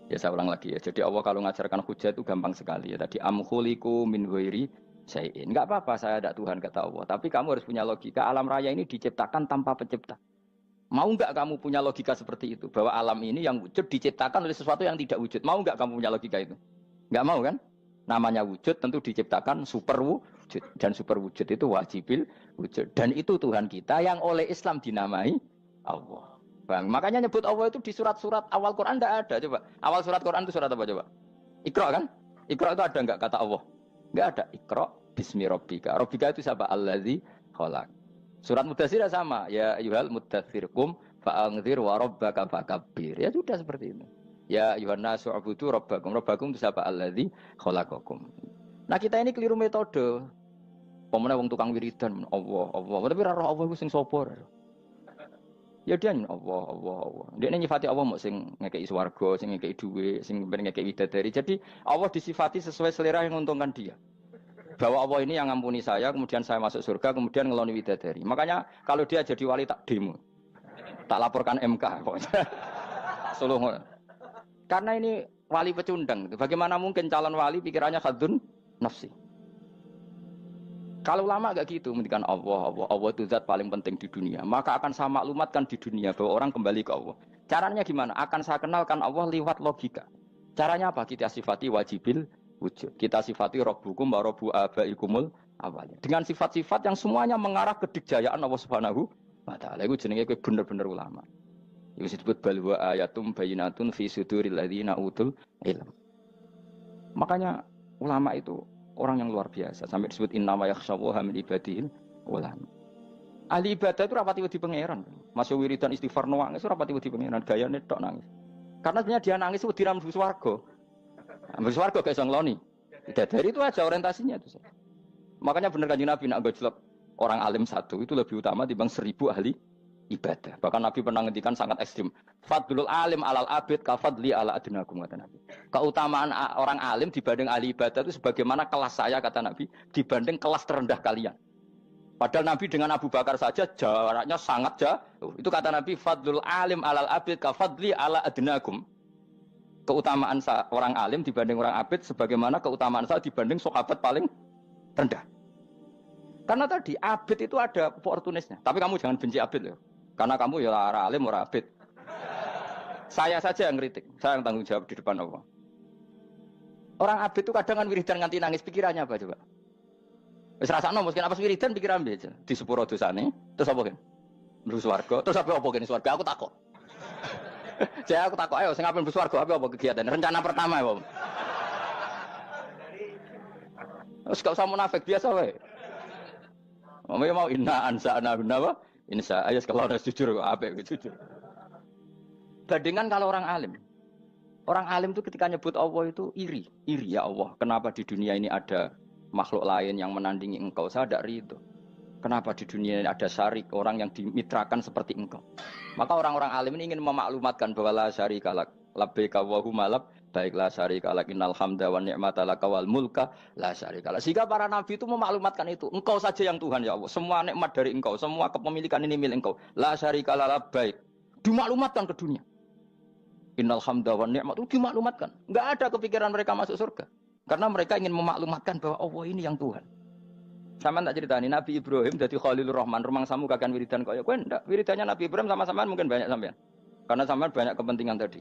Ya saya ulang lagi ya. Jadi Allah kalau mengajarkan hujah itu gampang sekali ya. Tadi amkhuliku min ghairi syai'in. Enggak apa-apa saya ada Tuhan kata Allah. Tapi kamu harus punya logika. Alam raya ini diciptakan tanpa pencipta. Mau enggak kamu punya logika seperti itu? Bahwa alam ini yang wujud diciptakan oleh sesuatu yang tidak wujud. Mau enggak kamu punya logika itu? Enggak mau kan? Namanya wujud tentu diciptakan super wujud. Dan super wujud itu wajibil wujud. Dan itu Tuhan kita yang oleh Islam dinamai Allah. Bang, makanya nyebut Allah itu di surat-surat awal Quran tidak ada. Coba, awal surat Quran itu surat apa coba? Iqra kan? Iqra itu ada enggak kata Allah? Enggak ada. Iqra bismi rabbika. Rabbika itu siapa? Allazi khalaq. Surat Mudatsir sama. Ya ayyuhal mudatsir qum fa'anzir wa rabbaka fakabbir. Ya sudah seperti itu. Ya ayyuhan nasu ubudu rabbakum. Rabbakum itu siapa? Allazi khalaqakum. Nah, kita ini keliru metode. Pemene wong tukang wiridan Allah. Tapi ora roh Allah ku sing sapa? Ya dia Allah. Dia nyifati Allah mau sing ngekei swarga, sing ngekei duit, sing ngekei widadari. Jadi Allah disifati sesuai selera yang menguntungkan dia. Bahwa Allah ini yang ngampuni saya, kemudian saya masuk surga, kemudian ngeloni widadari. Makanya kalau dia jadi wali tak demo, tak laporkan MK. Suluh. Karena ini wali pecundang. Bagaimana mungkin calon wali pikirannya khadun nafsi? Kalau lama agak gitu, mendikan Allah itu zat paling penting di dunia. Maka akan saya maklumatkan di dunia bahwa orang kembali ke Allah. Caranya gimana? Akan saya kenalkan Allah lewat logika. Caranya apa? Kita sifati wajibil wujud. Kita sifati Rabbukum wa Rabbu abaikumul awalin. Dengan sifat-sifat yang semuanya mengarah ke dikjayaan Allah Subhanahu wa Ta'ala. Itu jenenge kowe bener-bener ulama. Itu disebut bal wa ayatum bayyinatun fi suduril ladzina utul ilm. Makanya ulama itu orang yang luar biasa. Sampai disebut innama yakhsyallaha min ibadihil ulama. Ahli ibadah itu rapati wedi pangeran. Masuk wiridan istighfar nangis rapati wedi pangeran, gayane tok nangis. Karena sebenarnya dia nangis wedi ra mlebu swarga. Mlebu swarga gak iso ngloni. Dari itu aja orientasinya itu. Makanya bener Kanjeng Nabi nak gojlok orang alim satu itu lebih utama dibanding 1000 ahli ibadah. Bahkan Nabi pernah ngendikan sangat ekstrim. Fadlul alim alal abid kafadli ala adnakum kata Nabi. Keutamaan orang alim dibanding ahli ibadah itu sebagaimana kelas saya kata Nabi dibanding kelas terendah kalian. Padahal Nabi dengan Abu Bakar saja jaraknya sangat jauh. Itu kata Nabi fadlul alim alal abid kafadli ala adnakum. Keutamaan orang alim dibanding orang abid sebagaimana keutamaan saya dibanding sahabat paling rendah. Karena tadi abid itu ada oportunisnya. Tapi kamu jangan benci abid ya. Karena kamu ya orang alim, orang abid. Saya saja yang kritik. Saya yang tanggung jawab di depan Allah. Orang abid itu kadang kan wiridan nganti nangis. Pikirannya apa coba? Wis rasakno mungkin apa wiridan pikiran aja. Di sepuro dosane. Terus apa kan? Mlebu swarga. Terus apa kan swarga? Aku takut. Saya aku takut ayo sing ape mlebu swarga apa kegiatan? Rencana pertama ya, Pak. Terus gak usah munafik biasa wae. Mau inna ansa'na apa? Insya Allah kalau ada jujur apa jujur. Bandingkan kalau orang alim. Orang alim itu ketika nyebut Allah itu iri ya Allah. Kenapa di dunia ini ada makhluk lain yang menandingi engkau? Saya tidak ridho. Kenapa di dunia ini ada syarik orang yang dimitrakan seperti engkau? Maka orang-orang alim ini ingin memaklumatkan bahwa la syarika lak labbaika wa huma lab baiklah syarika lak innal hamda wa ni'mata laka wal mulka la syarika lak. Sehingga para nabi itu memaklumatkan itu. Engkau saja yang Tuhan ya Allah. Semua nikmat dari engkau, semua kepemilikan ini milik engkau. La syarika lak labbaik. Dimaklumatkan ke dunia. Innal hamda wa ni'mat itu dimaklumatkan. Enggak ada kepikiran mereka masuk surga. Karena mereka ingin memaklumatkan bahwa Allah ini yang Tuhan. Sama tak ceritani Nabi Ibrahim jadi Khalilur Rahman, rumang samu kakan wiridan kaya kowe ndak. Wiridannya Nabi Ibrahim sama-sama mungkin banyak sampean. Karena sampean banyak kepentingan tadi.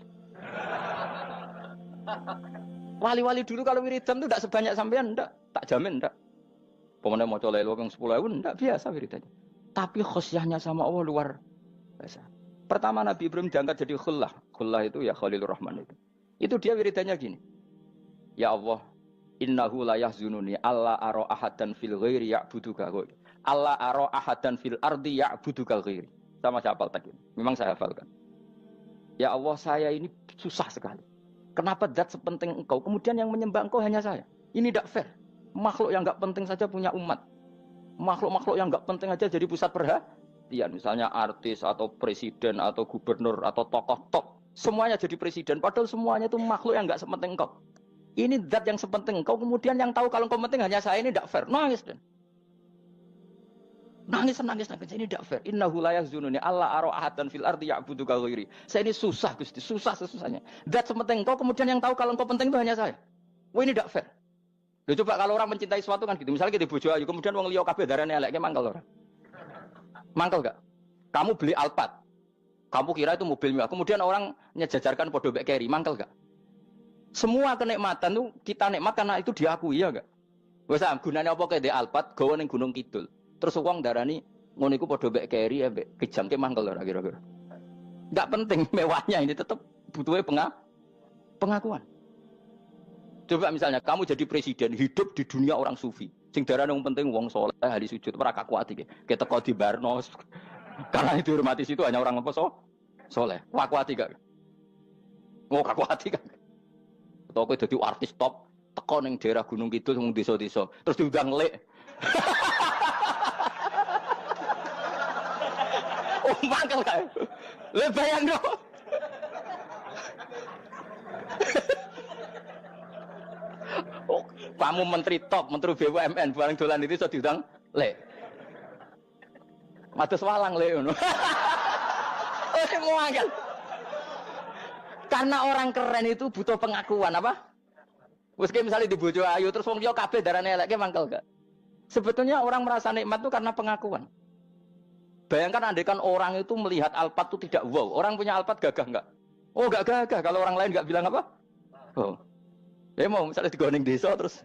Wali-wali dulu kalau wiridan itu ndak sebanyak sampean ndak, tak jamin ndak. Pemene maca lelo yang 10.000 ndak biasa wiridannya. Tapi khosyahnya sama Allah luar biasa. Pertama Nabi Ibrahim diangkat jadi khullah. Khullah itu ya Khalilur Rahman itu. Itu dia wiridannya gini. Ya Allah, innahu la yahzununi alla ara ahadan fil ghairi ya'buduka ghairi. Alla ara ahadan fil ardi ya'buduka ghairi. Sama saya hafal tadi. Memang saya hafalkan. Ya Allah, saya ini susah sekali. Kenapa zat sepenting engkau, kemudian yang menyembah engkau hanya saya? Ini tidak fair. Makhluk yang enggak penting saja punya umat. Makhluk-makhluk yang enggak penting aja jadi pusat perhatian. Misalnya artis atau presiden atau gubernur atau tokoh top. Semuanya jadi presiden. Padahal semuanya itu makhluk yang enggak sepenting engkau. Ini zat yang sepenting engkau, kemudian yang tahu kalau engkau penting hanya saya, ini tidak fair. Nangis dan nangis. Ini tidak fair. Innahu la yahzununi alla ara ahadan fil ardi ya'buduka ghairi. Saya ini susah Gusti, susah sesusahnya. Zat sepenting engkau, kemudian yang tahu kalau engkau penting itu hanya saya. Wah ini tidak fair. Loh, coba kalau orang mencintai sesuatu kan gitu. Misalnya kita bojo ayu, kemudian wong liya kabeh darane elek, mangkel ora? Mangkel enggak? Kamu beli Alphard. Kamu kira itu mobil mewah. Kemudian orang nyejajarkan podo mek keri, mangkel enggak? Semua kenikmatan itu kita nikmat karena itu diakui ya enggak? Wes gunane apa kae di Alphard gawe ning Gunung Kidul. Terus wong darani ngono iku padha mek keri ambek kejangke mangkel ora kira-kira. Enggak penting mewahnya ini tetap butuhnya pengakuan. Coba misalnya kamu jadi presiden hidup di dunia orang sufi. Sing darane wong penting wong saleh ahli sujud ora kakuati iki. Keteko di Barno. Karena itu dihormati situ hanya orang apa saleh. Kakuati gak? Oh kakuati kan. Atau kowe dadi artis top, teko ning daerah Gunung Kidul wong desa-desa, terus diundang lek. Oh, mangkel kae. Le bayangno. Oh, kamu menteri top, menteri BUMN bareng dolan itu iso diundang lek. Matus walang lek ngono. Oh, mangkel. Karena orang keren itu butuh pengakuan apa? Wes misalnya di bojo ayu terus wong liya kabeh darane eleke mangkel gak? Sebetulnya orang merasa nikmat itu karena pengakuan. Bayangkan andekan orang itu melihat Alphard itu tidak wow. Orang punya Alphard gagah enggak? Oh enggak gagah. Kalau orang lain enggak bilang apa? Oh. Ya mau misalnya digoning desa terus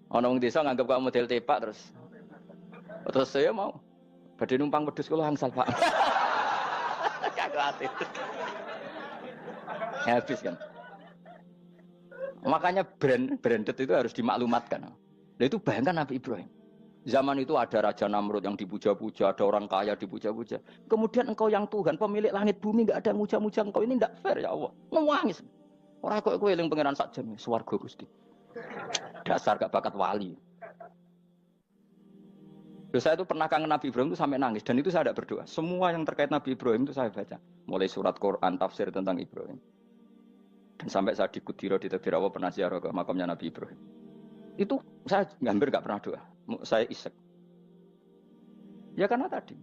ana wong desa nganggap kamu model tepak terus saya mau badhe numpang wedhus kula angsal Pak. Kagak ati. Habis kan. Makanya branded itu harus dimaklumatkan. Nah itu bayangkan Nabi Ibrahim. Zaman itu ada Raja Namrud yang dipuja-puja, ada orang kaya dipuja-puja. Kemudian engkau yang Tuhan, pemilik langit bumi, enggak ada muja-muja engkau. Ini enggak fair ya Allah. Nangis. Orang kok kowe eling pangeran sak jam, swarga Gusti. Dasar gak bakat wali. Terus saya itu pernah kangen Nabi Ibrahim itu sampai nangis dan itu saya tidak berdoa. Semua yang terkait Nabi Ibrahim itu saya baca, mulai surat Quran, tafsir tentang Ibrahim. Dan sampai saya di Kudiro di Tadbir Allah pernah ziarah ke makamnya Nabi Ibrahim. Itu saya hampir nggak pernah doa. Saya isek. Ya karena tadi,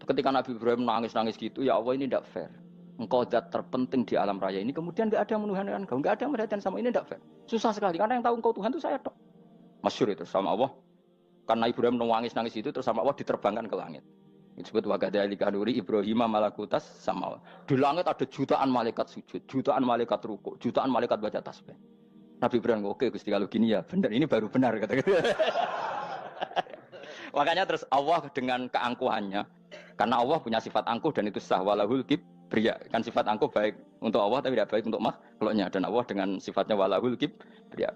ketika Nabi Ibrahim nangis-nangis gitu, ya Allah ini tidak fair. Engkau zat terpenting di alam raya ini, kemudian nggak ada yang menuhankan engkau, nggak ada yang merhatikan sama ini tidak fair. Susah sekali karena yang tahu engkau Tuhan itu saya tok. Masyhur itu sama Allah. Karena Ibrahim nangis-nangis itu terus sama Allah diterbangkan ke langit. Disebut wagadhalika nuri Ibrahim malakutas sama. Di langit ada jutaan malaikat sujud, jutaan malaikat rukuk, jutaan malaikat baca tasbih. Nabi Ibrahim oke Gusti kalau gini ya benar, ini baru benar kata-kata. Makanya terus Allah dengan keangkuhannya, karena Allah punya sifat angkuh dan itu sah walahul kibriya. Kan sifat angkuh baik untuk Allah tapi tidak baik untuk makhluknya, dan Allah dengan sifatnya walahul kibriya.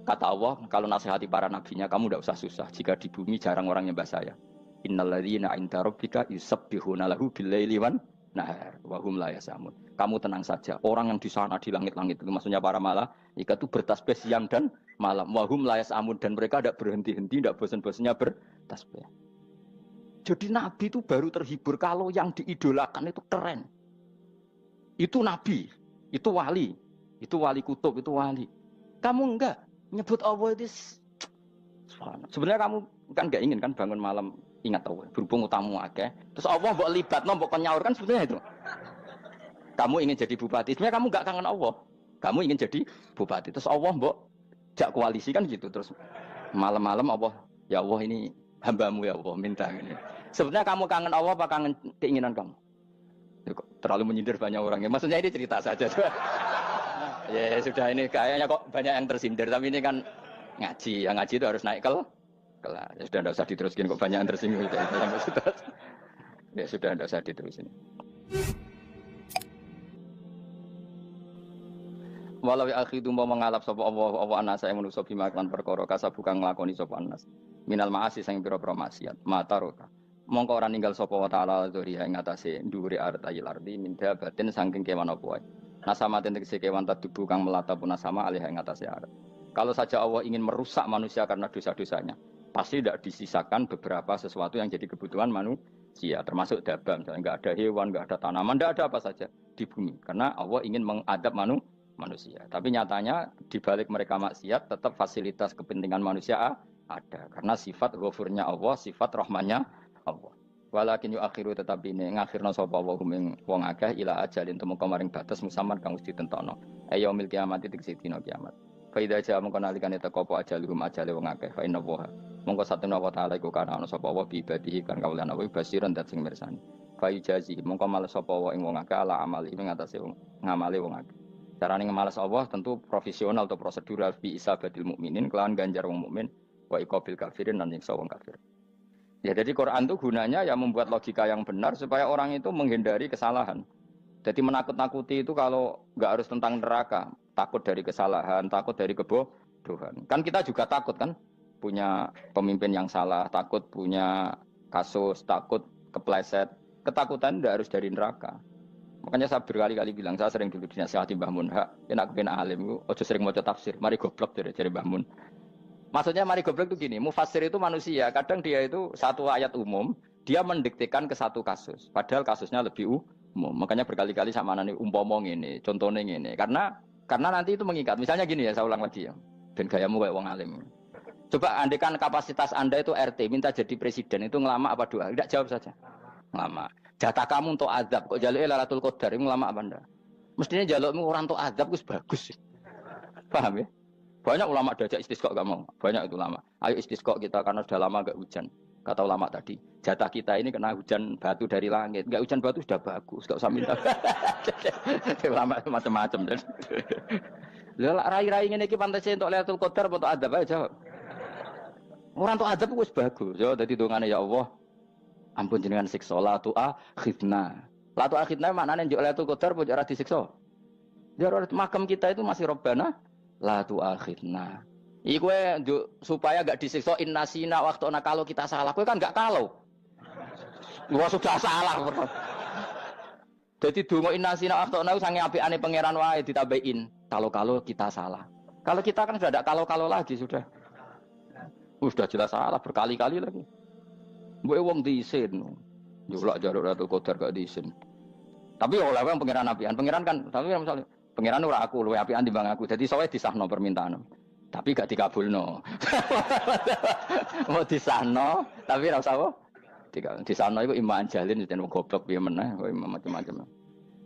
Kata Allah, kalau nasihati para nabinya, kamu tidak usah susah. Jika di bumi jarang orang nyembah saya. Innalladzina 'inda rabbika yusabbihuna lahu bil-laili wan nahar wa hum la yasamun. Kamu tenang saja. Orang yang di sana di langit-langit itu maksudnya para malaikat itu bertasbih siang dan malam. Wa hum la yasamun, dan mereka tidak berhenti-henti, tidak bosan-bosannya bertasbih. Jadi nabi itu baru terhibur kalau yang diidolakan itu keren. Itu nabi, itu wali kutub, itu wali. Kamu enggak nyebut Allah itu sebenarnya kamu kan enggak ingin kan bangun malam ingat Allah berhubung utamu akeh terus Allah mbok libatno mbok nyaur kan sebetulnya itu kamu ingin jadi bupati sebenarnya kamu enggak kangen Allah kamu ingin jadi bupati terus Allah mbok jak koalisi kan gitu terus malam-malam Allah Ya Allah ini hambamu ya Allah minta ini. Sebenarnya kamu kangen Allah apa kangen keinginan kamu? Ya, terlalu menyindir banyak orang ya. Maksudnya ini cerita saja. Ya sudah ini kayaknya kok banyak yang tersindir tapi ini kan ngaji. Yang ngaji itu harus naik kelas. Ya sudah tidak usah diteruskin kok banyak yang tersinggung. Ya sudah tidak usah diterusin. Walau akhidu mau mengalap sapa Allah anas saya manusa bima kan perkara kasab bukan nglakoni sapa anas. Minal ma'asi sing pira-pira maksiat. Mataroka. Mongko ora ninggal sapa wa taala dzuri ing atase dhuwure artayil ardi min dabatin saking kewan apa wae. Nasama tegese kewan tadubu kang melata pun nasama alih ing atase arat. Kalau saja Allah ingin merusak manusia karena dosa-dosanya, pasti tidak disisakan beberapa sesuatu yang jadi kebutuhan manusia, termasuk dabam, misalnya nggak ada hewan, nggak ada tanaman, nggak ada apa saja di bumi, karena Allah ingin mengadab manusia. Tapi nyatanya di balik mereka maksiat, tetap fasilitas kepentingan manusia ada, karena sifat ghafurnya Allah, sifat rahmannya Allah. Walakin akhiru tetapi ini ngakhirna sapa wa hum wong akeh ila ajalin temu kamaring batas musamman kang wis ditentokno. Ayo mil kiamat tegese dina kiamat. Faida aja mengko nalikane teko apa ajalum ajale wong akeh fa inna wa. Mongko satuna wa taala iku kana ana sapa wa bi ibadihi kan kaulan wa basiran dat sing mirsani. Fa jazi mongko males sapa wa ing wong akeh ala amali ing atase wong ngamale wong akeh. Carane ngemales Allah tentu profesional atau prosedural bi isabatil mukminin kelawan ganjar wong mukmin wa iqabil kafirin lan nyiksa wong kafir. Ya jadi Quran itu gunanya ya membuat logika yang benar supaya orang itu menghindari kesalahan. Jadi menakut-nakuti itu kalau nggak harus tentang neraka, takut dari kesalahan, takut dari kebodohan. Kan kita juga takut kan punya pemimpin yang salah, takut punya kasus, takut kepleset. Ketakutan tidak harus dari neraka. Makanya saya berkali-kali bilang, saya sering dulu dinasihati Mbah Mun, enak kena alim, ojo sering maca tafsir, mari goblok dari Mbah Mun. Maksudnya mari goblok itu gini, mufassir itu manusia, kadang dia itu satu ayat umum, dia mendiktekan ke satu kasus, padahal kasusnya lebih umum. Makanya berkali-kali sama nani umpomong ini, contohnya ini, karena nanti itu mengikat. Misalnya gini ya, saya ulang lagi ya, ben gayamu kayak wong alim. Coba andekan kapasitas Anda itu RT, minta jadi presiden, itu ngelama apa doa? Tidak jawab saja. Ngelama. Jatah kamu untuk azab, kok jaluk Lailatul Qadar, ngelama apa Anda? Mestinya jalukmu orang untuk azab itu bagus. Paham ya? Banyak ulama diajak istisqa gak mau. Banyak itu ulama. Ayo istisqa kita karena sudah lama gak hujan. Kata ulama tadi, jatah kita ini kena hujan batu dari langit. Gak hujan batu sudah bagus, gak usah minta. Ulama macam-macam. Lah rai-rai ngene iki pantes entuk Lailatul Qadar apa entuk adab aja. Orang entuk adab wis bagus. Ya dadi dongane ya Allah. Ampun jenengan siksa la tu akhidna. La tu akhidna maknane njuk Lailatul Qadar apa ora disiksa. Ya makam kita itu masih Rabbana la tu akhirna. Iku supaya gak disiksa innasina waktu kalau kita salah. Kowe kan gak kalau. Wah sudah salah. Jadi donga innasina waktu sange apikane pangeran wae ditambahin. Kalau kita salah. Kalau kita kan sudah ada kalau lagi sudah. Sudah jelas salah berkali-kali lagi. Mbok wong diisin. Njulak jaruk Lailatul Qadar gak diisin. Tapi oleh wong pangeran apian. Pangeran kan tapi misalnya pengiran ora aku luwe apian timbang aku. Jadi sowe disahno permintaan. Tapi gak dikabulno. Mau disahno tapi ora usah apa? Disahno iku iman jalin yen goblok piye meneh kok macam-macam.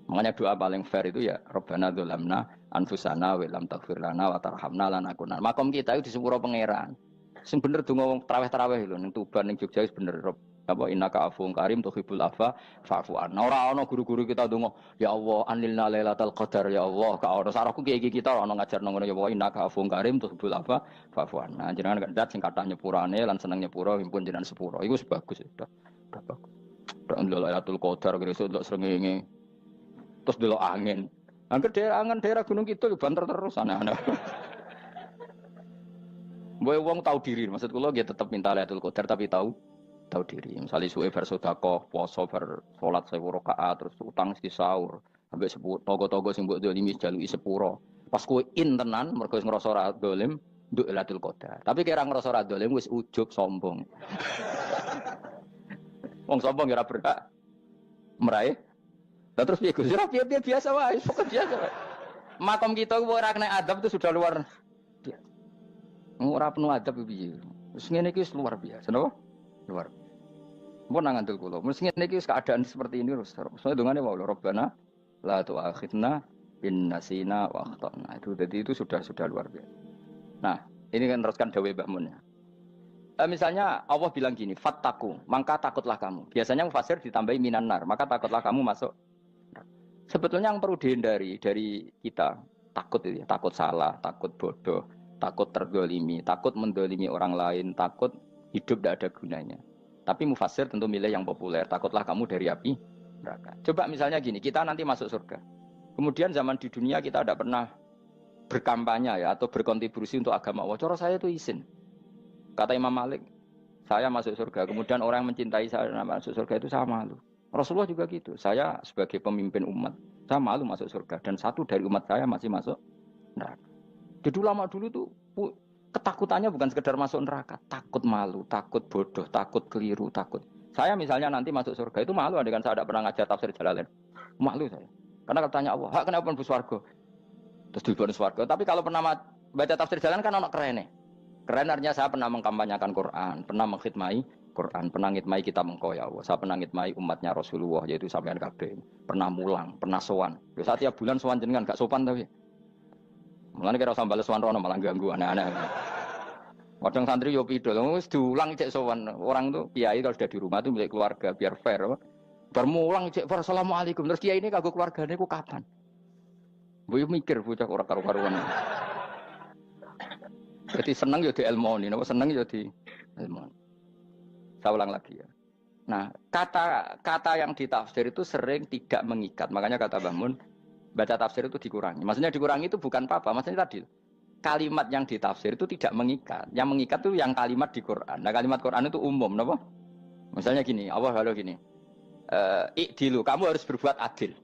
Makanya doa paling fair itu ya Rabbana dzalamna anfusana wa lam taghfir lana wa tarhamna lanakunanna. Makom kita itu di sepuro pangeran. Sing bener donga wong tarawih lho ning Tuban ning Jogja wis bener apa innaka afuwun karim tuhibbul afwa fa'fu anna. Ora ana guru-guru kita donga, ya Allah anilna lailatul qadar ya Allah. Ka ora sarahku kiye kita ora ana ngajarno ngono ya Allah innaka afuwun karim tuhibbul afwa fa'fu anna. Jenengan kandat sing kathah nyepurane lan seneng nyepuro impun jenengan sepuro. Iku wis bagus sudah. Udah bagus. Ora lailatul qadar kira-kira delok srengenge. Terus delok angin. Angger daerah Gunung Kidul banter terus aneh-aneh. Mbok wong tahu diri, maksud kula nggih tetep minta Lailatul Qadar tapi tahu diri. Misalnya suwe bar sedekah, poso bar salat 1000 rakaat terus utang mesti sahur. Ambek togo-togo sing mbok dolimi jaluki sepuro. Pas kowe tenan mergo wis ngrasa ora dolim, nduk Lailatul Qadar. Tapi kira ngrasa ora dolim wis ujug sombong. Wong sombong ora berhak meraih. Lah terus piye Gus? Ora piye biasa wae, pokok biasa wae. Makom kita ora kena adab itu sudah luar biasa. Ora penuh adab piye. Wis ngene iki luar biasa, napa? Luar. Mun nang ngandel kula. Wis ngene iki keadaan seperti ini terus. Soale dongane wae Rabbana la tu'akhidna in nasina wa akhtana. Itu jadi itu sudah luar biasa. Nah, ini kan teruskan dawuh Mbah Mun ya. Misalnya Allah bilang gini, fattaku, maka takutlah kamu. Biasanya mufasir ditambahi minan nar, maka takutlah kamu masuk. Sebetulnya yang perlu dihindari dari kita, takut itu ya, takut salah, takut bodoh, takut terdolimi, takut mendolimi orang lain, takut hidup tidak ada gunanya. Tapi mufasir tentu milih yang populer, takutlah kamu dari api neraka. Coba misalnya gini, kita nanti masuk surga. Kemudian zaman di dunia kita tidak pernah berkampanye ya atau berkontribusi untuk agama Allah. Cara saya itu izin. Kata Imam Malik, saya masuk surga. Kemudian orang yang mencintai saya masuk surga itu saya malu. Rasulullah juga gitu. Saya sebagai pemimpin umat, saya malu masuk surga. Dan satu dari umat saya masih masuk neraka. Jadi ulama dulu tuh ketakutannya bukan sekedar masuk neraka. Takut malu, takut bodoh, takut keliru, takut. Saya misalnya nanti masuk surga itu malu dengan saya tidak pernah ngajar tafsir Jalalain. Malu saya. Karena kalau tanya Allah, kenapa pun buswargo? Terus diberi swarga. Tapi kalau pernah baca tafsir Jalalain kan anak keren nih. Keren artinya saya pernah mengkampanyakan Quran, pernah mengkhidmai Quran, pernah ngitmai kitab engkau ya Allah. Saya pernah ngitmai umatnya Rasulullah, yaitu sampean kabeh. Pernah mulang, pernah sowan. Yo saat tiap bulan sowan jenengan gak sopan tapi. Mulane kira usah bales sowan rono malah ganggu aneh-aneh. Kadang santri yo pidol, wis diulang cek sowan. Orang tuh kiai kalau sudah di rumah tuh milik keluarga biar fair. Bermulang cek assalamualaikum. Terus kiai ini kagok keluargane ku kapan? Boyo mikir bocah ora karo-karuan. Jadi seneng ya di ilmoni, seneng ya di ilmoni. Saya ulang lagi ya. Nah, kata yang ditafsir itu sering tidak mengikat. Makanya kata Mbah Mun, baca tafsir itu dikurangi. Maksudnya dikurangi itu bukan apa-apa. Maksudnya tadi, kalimat yang ditafsir itu tidak mengikat. Yang mengikat itu yang kalimat di Quran. Nah, kalimat Quran itu umum, kenapa? Misalnya gini, Allah lalu gini, ikdilu, kamu harus berbuat adil.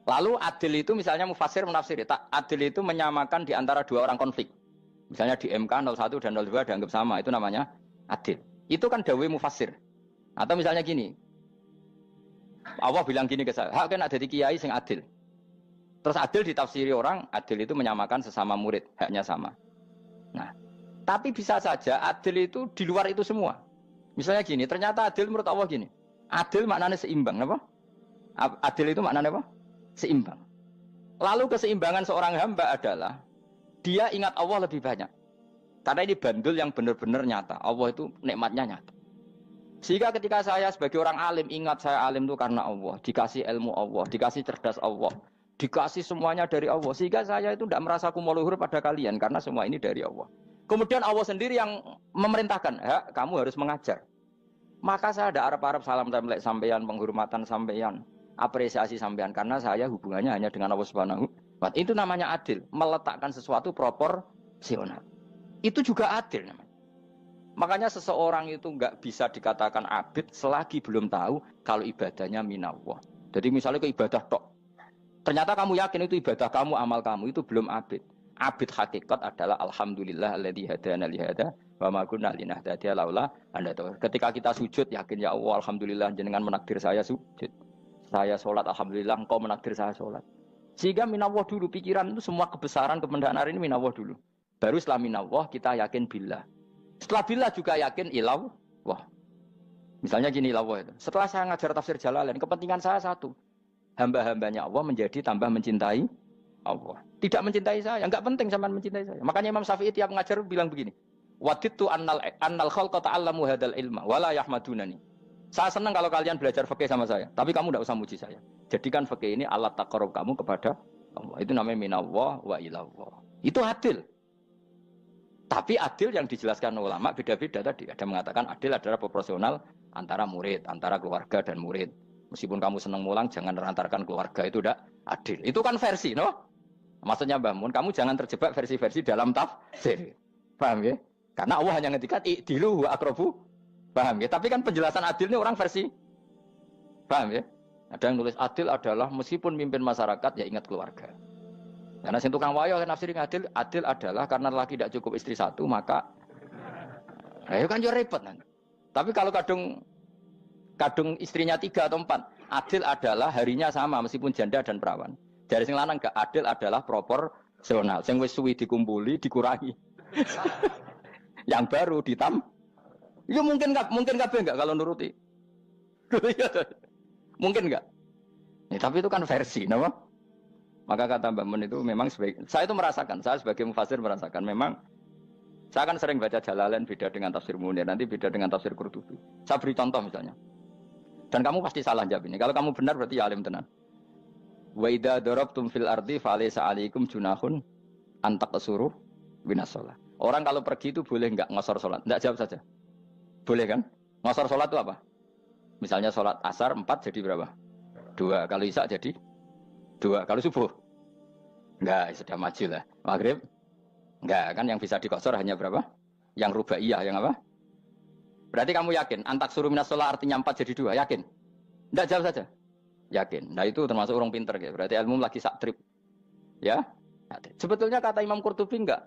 Lalu adil itu misalnya mufasir menafsir, adil itu menyamakan di antara dua orang konflik. Misalnya di MK 01 dan 02 dianggap sama, itu namanya adil. Itu kan dawai mufasir. Atau misalnya gini, Allah bilang gini ke saya, hak kan ada di kiai sing adil. Terus adil ditafsiri orang, adil itu menyamakan sesama murid, haknya sama. Nah, tapi bisa saja adil itu di luar itu semua. Misalnya gini, ternyata adil menurut Allah gini, adil maknanya seimbang, apa? Adil itu maknanya apa? Seimbang. Lalu keseimbangan seorang hamba adalah dia ingat Allah lebih banyak. Karena ini bandul yang benar-benar nyata. Allah itu nikmatnya nyata. Sehingga ketika saya sebagai orang alim, ingat saya alim itu karena Allah. Dikasih ilmu Allah, dikasih cerdas Allah. Dikasih semuanya dari Allah. Sehingga saya itu tidak merasa kumuluhur pada kalian. Karena semua ini dari Allah. Kemudian Allah sendiri yang memerintahkan, kamu harus mengajar. Maka saya ada Arab-Arab salam template sampeyan, penghormatan sampeyan, apresiasi sampeyan. Karena saya hubungannya hanya dengan Allah Subhanahu. Itu namanya adil, meletakkan sesuatu proporsional. Itu juga adil namanya. Makanya seseorang itu nggak bisa dikatakan abid selagi belum tahu kalau ibadahnya minallah. Jadi misalnya ke ibadah tok, ternyata kamu yakin itu ibadah kamu, amal kamu, itu belum abid. Abid hakikat adalah alhamdulillah alladzi hadana li hada wa ma kunna linahtadiya laula an hadana. Ketika kita sujud yakin ya Allah alhamdulillah jenengan menakdir saya sujud. Saya sholat alhamdulillah engkau menakdir saya sholat. Sehingga minallah dulu, pikiran itu semua kebesaran kemendahan ini minallah dulu. Baru setelah minallah kita yakin billah. Setelah billah juga yakin ilallah. Wah. Misalnya gini ilallah itu. Setelah saya ngajar tafsir Jalalain, kepentingan saya satu. Hamba-hambanya Allah menjadi tambah mencintai Allah. Tidak mencintai saya, enggak penting sama mencintai saya. Makanya Imam Syafi'i tiap ngajar bilang begini. Wadittu annal khalqa ta'allamu hadal ilma wala yahmadunani. Saya senang kalau kalian belajar fikih sama saya, tapi kamu tidak usah muji saya. Jadikan fikih ini alat taqarrub kamu kepada Allah. Itu namanya minallah wa ilallah. Itu adil. Tapi adil yang dijelaskan ulama beda-beda tadi. Ada mengatakan adil adalah proporsional antara murid, antara keluarga dan murid. Meskipun kamu senang mulang, jangan merantarkan keluarga, itu tidak adil. Itu kan versi, no? Maksudnya Mbah Mun, kamu jangan terjebak versi-versi dalam tafsir. Paham ya? Karena Allah hanya ngetikan i'dilu wa aqrabu. Paham ya? Tapi kan penjelasan adil ini orang versi. Paham ya? Ada yang nulis adil adalah meskipun mimpin masyarakat ya ingat keluarga. Karena sing tukang wayo kan nafsirin adil, adil adalah karena laki tidak cukup istri satu maka ayo kan yo repot nanti. Tapi kalau kadung istrinya 3 atau 4, adil adalah harinya sama meskipun janda dan perawan. Dari sing lanang gak adil adalah proporsional. Sing wis suwi dikumpuli dikurangi. Yang baru ya mungkin kabeh enggak kalau nuruti. Mungkin enggak. Ya, tapi itu kan versi, nama. Maka kata Mbak Mun itu memang saya itu merasakan, saya sebagai mufasir merasakan memang Saya kan sering baca Jalalain beda dengan tafsir Munir, nanti beda dengan tafsir Qurtubi. Saya beri contoh misalnya. Dan kamu pasti salah jawab ini. Kalau kamu benar berarti ya alim tenan. Wa idza darabtum fil ardi falaysa 'alaikum junahun an taqsuru minas shalah. Orang kalau pergi itu boleh enggak ngosor salat? Enggak, jawab saja. Boleh kan? Ngosor salat itu apa? Misalnya salat asar 4 jadi berapa? 2. Kalau isya jadi 2. Kalau subuh? Enggak, sudah maju lah. Maghrib? Enggak, kan yang bisa dikosor hanya berapa? Yang rubaiyah, yang apa? Berarti kamu yakin? Antak suruh minas sholat artinya 4 jadi 2, yakin? Enggak, jawab saja. Yakin. Nah itu termasuk orang pinter. Ya. Berarti ilmu lagi sak trip. Ya? Sebetulnya kata Imam Qurtubi enggak.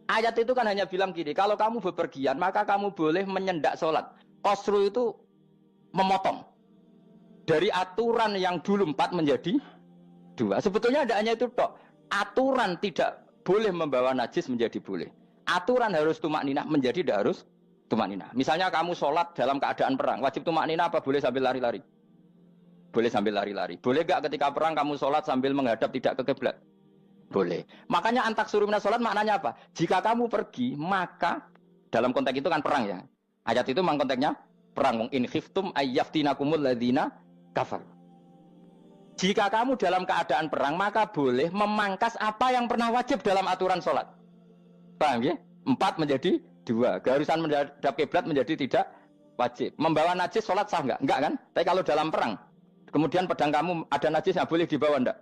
Ayat itu kan hanya bilang gini, kalau kamu bepergian, maka kamu boleh menyendak sholat. Qasru itu memotong. Dari aturan yang dulu 4 menjadi 2. Sebetulnya tidak hanya itu, tok. Aturan tidak boleh membawa najis menjadi boleh. Aturan harus tumak ninah menjadi tidak harus tumak ninah. Misalnya kamu sholat dalam keadaan perang, wajib tumak ninah apa boleh sambil lari-lari? Boleh sambil lari-lari. Boleh gak ketika perang kamu sholat sambil menghadap tidak ke kiblat? Boleh. Makanya antak suruh minas sholat maknanya apa? Jika kamu pergi, maka dalam konteks itu kan perang ya. Ayat itu memang konteksnya perang. In khiftum ayyaftinakumul ladzina kafar. Jika kamu dalam keadaan perang, maka boleh memangkas apa yang pernah wajib dalam aturan sholat. Paham ya? 4 menjadi 2. Keharusan menghadap kiblat menjadi tidak wajib. Membawa najis sholat sah enggak? Enggak kan? Tapi kalau dalam perang, kemudian pedang kamu ada najisnya, boleh dibawa enggak?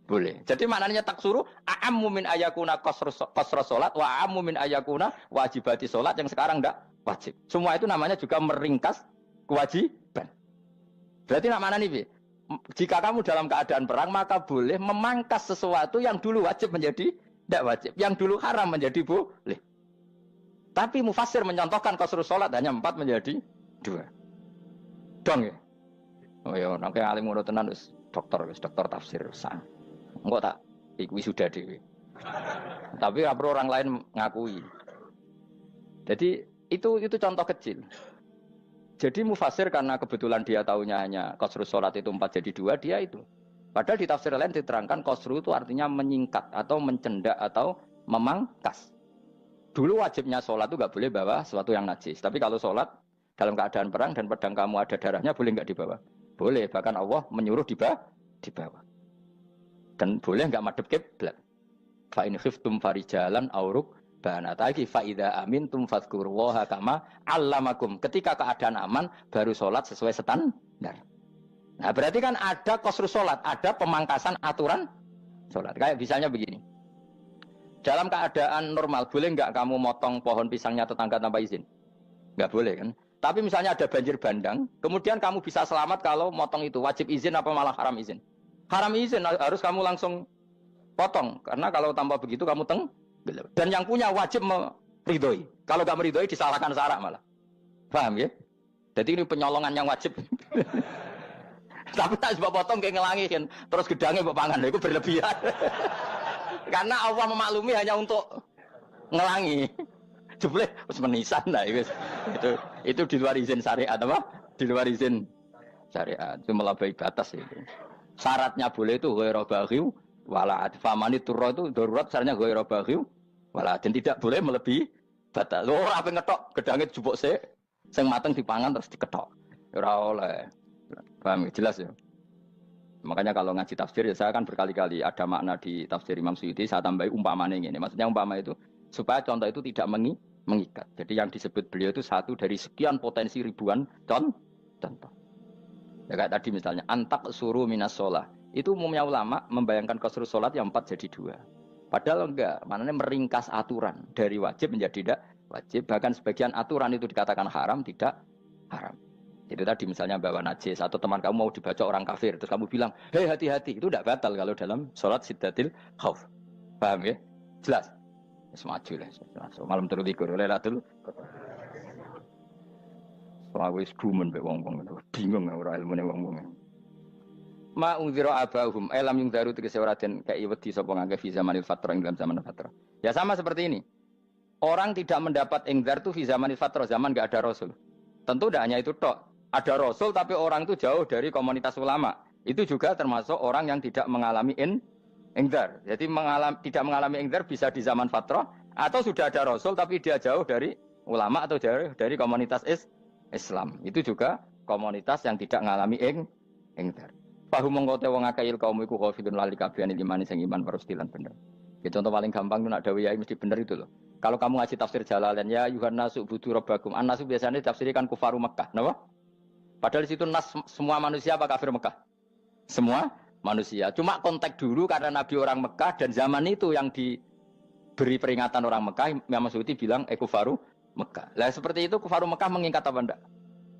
Boleh. Jadi maknanya taksuru, a'ammu min ayakuna qasra sholat, wa a'ammu min ayakuna wajibati sholat yang sekarang enggak wajib. Semua itu namanya juga meringkas kewajiban. Berarti nak mana nih, jika kamu dalam keadaan perang, maka boleh memangkas sesuatu yang dulu wajib menjadi tidak wajib. Yang dulu haram menjadi boleh. Tapi mufassir mencontohkan qasru sholat hanya 4 menjadi 2. Dong ya? Oh ya, nanti alim ngono tenan wis dokter tafsir sah. Engko tak iku sudah dhewe. Tapi perlu orang lain ngakui. Jadi itu contoh kecil. Jadi mufassir karena kebetulan dia tahunya hanya qasru sholat itu 4 jadi 2, dia itu. Padahal di tafsir lain diterangkan qasru itu artinya menyingkat atau mencendak atau memangkas. Dulu wajibnya sholat itu nggak boleh bawa sesuatu yang najis. Tapi kalau sholat dalam keadaan perang dan pedang kamu ada darahnya, boleh nggak dibawa? Boleh. Bahkan Allah menyuruh dibawa. Dan boleh nggak madhep kiblat. Fa in khiftum farijalan auruk banataki fa idza amintum fadhkurullaha kama 'allamakum. Ketika keadaan aman baru sholat sesuai standar. Nah, berarti kan ada qasru sholat, ada pemangkasan aturan sholat. Kayak misalnya begini. Dalam keadaan normal, boleh nggak kamu motong pohon pisangnya tetangga tanpa izin? Nggak boleh kan? Tapi misalnya ada banjir bandang, kemudian kamu bisa selamat kalau motong itu. Wajib izin apa malah haram izin? Haram izin, harus kamu langsung potong. Karena kalau tanpa begitu kamu dan yang punya wajib meridhoi. Kalau nggak meridhoi disalahkan syarak malah. Paham ya? Jadi ini penyolongan yang wajib. Tapi tak sebab potong kayak ngelangi kan. Terus gedangnya mbok pangan, itu berlebihan. Karena Allah memaklumi hanya untuk ngelangi. Jebule wis menisan lah itu di luar izin syariat apa? Di luar izin syariat. Itu melampaui batas itu. Syaratnya boleh itu ghairu baghiw wala famani turra itu darurat syaratnya ghairu baghiw wala dan tidak boleh melebihi batas. Ora ape ngetok gedange jupuk sik sing mateng dipangan terus diketok. Ora oleh. Paham jelas ya? Makanya kalau ngaji tafsir ya saya kan berkali-kali ada makna di tafsir Imam Suyuti saya tambahi umpamanya ini. Maksudnya umpama itu supaya contoh itu tidak mengikat. Jadi yang disebut beliau itu satu dari sekian potensi ribuan contoh. Ya kayak tadi misalnya antak suruh minas sholah. Itu umumnya ulama membayangkan qasru sholat yang 4 jadi 2. Padahal enggak, maknanya meringkas aturan dari wajib menjadi tidak wajib. Bahkan sebagian aturan itu dikatakan haram, tidak haram. Itu tadi misalnya bawa najis atau teman kamu mau dibaca orang kafir terus kamu bilang, hei hati-hati, itu tidak batal kalau dalam sholat siddatil khauf. Paham ya? Jelas? Semaju lah. Malam terus likur oleh Lailatul. Soale wis gumen mbek wong-wong itu. Bingung ora ilmune wong-wong. Ma ungzira abahum lam yungzaru tegese ora den kei wedi sapa ngangge fi zamanil fatrah ing dalam zaman fatrah. Ya sama seperti ini. Orang tidak mendapat ingzar itu fi zamanil fatrah, zaman enggak ada rasul. Tentu tidak hanya itu tok. Ada rasul tapi orang itu jauh dari komunitas ulama. Itu juga termasuk orang yang tidak mengalami Ingdar. Jadi tidak mengalami ingdar bisa di zaman fatrah atau sudah ada rasul tapi dia jauh dari ulama atau jauh dari komunitas Islam. Itu juga komunitas yang tidak mengalami ingdar. Fahum mengkote wong akeh kaum iku khafidun lali kabehane imane sing iman parustilan bener. Ya, contoh paling gampang itu nak dawuh yai mesti bener itu loh. Kalau kamu ngaji tafsir Jalalain ya Yuhannasu budu rabbakum. An-nasu biasanya ditafsirkan kufaru Mekah, napa? Padahal di situ nas semua manusia apa kafir Mekah? Semua manusia. Cuma konteks dulu karena Nabi orang Mekah dan zaman itu yang diberi peringatan orang Mekah, Imam Suyuti bilang kufaru Mekah. Lah seperti itu kufaru Mekah mengikat apa enggak?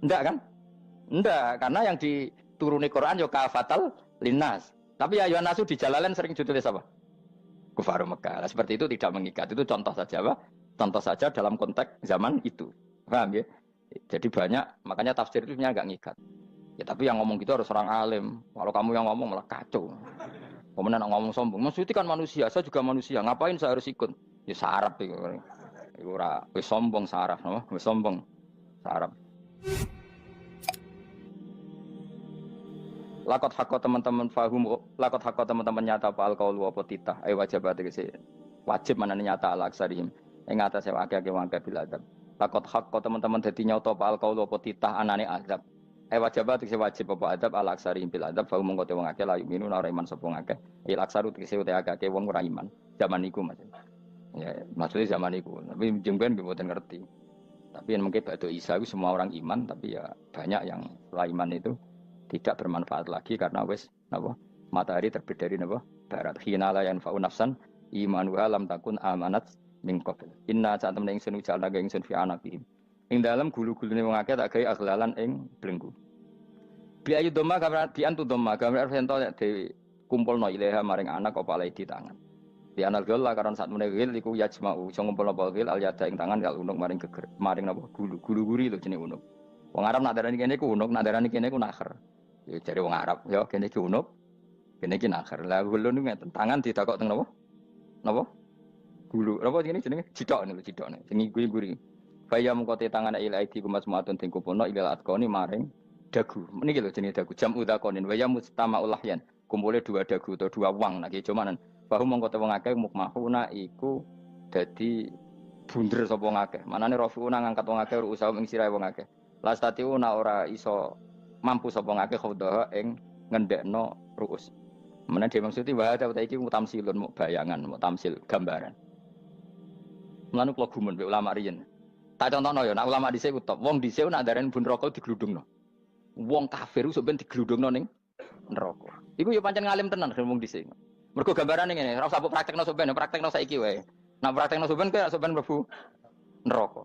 Enggak kan? Enggak, karena yang dituruni Quran yo kafatal linnas. Tapi ya Yuhannasu di Jalalain sering ditulis apa? Kufaru Mekah. Nah, seperti itu tidak mengikat. Itu contoh saja, Pak. Contoh saja dalam konteks zaman itu. Paham ya? Jadi banyak, makanya tafsir itu sebenarnya enggak ngikat. Ya tapi yang ngomong gitu harus orang alim. Kalau kamu yang ngomong malah kacau. Kemudian ngomong sombong. Maksudnya kan manusia, saya juga manusia. Ngapain saya harus ikut? Ya sarap itu. Iku ora wis sombong saraf, no? Wis sombong saraf. Lakot hakko teman-teman fahum, lakot hakko teman-teman nyata apa alkaul apa titah. Wajib tegese wajib manane nyata al aksarihim. Ing atase akeh-akeh wangke bil adab. Lakot hakko teman-teman dadi nyata apa alkaul apa titah anane azab. Wajib tegese wajib apa adab al aksarihim bil adab fa mongko te wong akeh la yuminu ora iman sapa akeh. Il aksaru tegese utek akeh wong ora iman. Zaman iku Mas. Ya, maksudnya zaman iku. Tapi jengben mboten ngerti. Tapi yang mungkin ba'da Isa itu semua orang iman, tapi ya banyak yang setelah iman itu tidak bermanfaat lagi karena wis napa matahari terbit dari napa barat khina la yanfa'u nafsan imanuha lam takun amanat min qabl inna saat temen ingsun ujalna ga ingsun fi anaqihim ing dalem gulu-gulune wong akeh tak gawe aghlalan ing blengku bi ayu doma gambar bi antu doma gambar sento de kumpulno ilaha maring anak apa alai di tangan di anal gol la karon saat meneh wil iku yajma'u iso ngumpulno wil al yada ing tangan kal unuk maring geger maring napa gulu-guri lho jenenge unuk wong Arab nak darani kene ku unuk nak darani kene ku nakher. Ya cari wong Arab, ya kene iki unuk, kene iki nakher. Lah gulu niku ngeten, tangan ditakok teng napa? Napa? Gulu. Napa jenenge jenenge? Cidok niku cidokne. Sing guri-guri. Faya mengkote tangan ila aidi kumasmatun ting kupono ila atkoni maring dagu. Niki lho jenenge dagu. Jam udzakonin waya mustamaul lahyan. Kumpule dua dagu atau dua wang nek cumanan. Bahu mengkote wong akeh mukmahuna iku dadi bunder sapa wong akeh. Manane rafiuna ngangkat wong akeh usaha ing sirahe wong akeh. Lastatiuna ora iso mampu sapa ngake khawdaha ing ngendekno ruus. Menawa dhewe maksudi wae ta iki mutamsilun mu bayangan, mu tamsil gambaran. Mulane kula gumun mbek ulama riyen. Tak contohno ya, nek ulama dhisik ku top. Wong dhisik nak darani bun neraka digludungno. Wong kafir sok ben digludungno ning neraka. Iku ya pancen ngalim tenan wong dhisik. Mergo gambarane ngene, ora usah praktekno sok ben, praktekno saiki wae. Nak praktekno sok ben kaya sok ben mlebu neraka.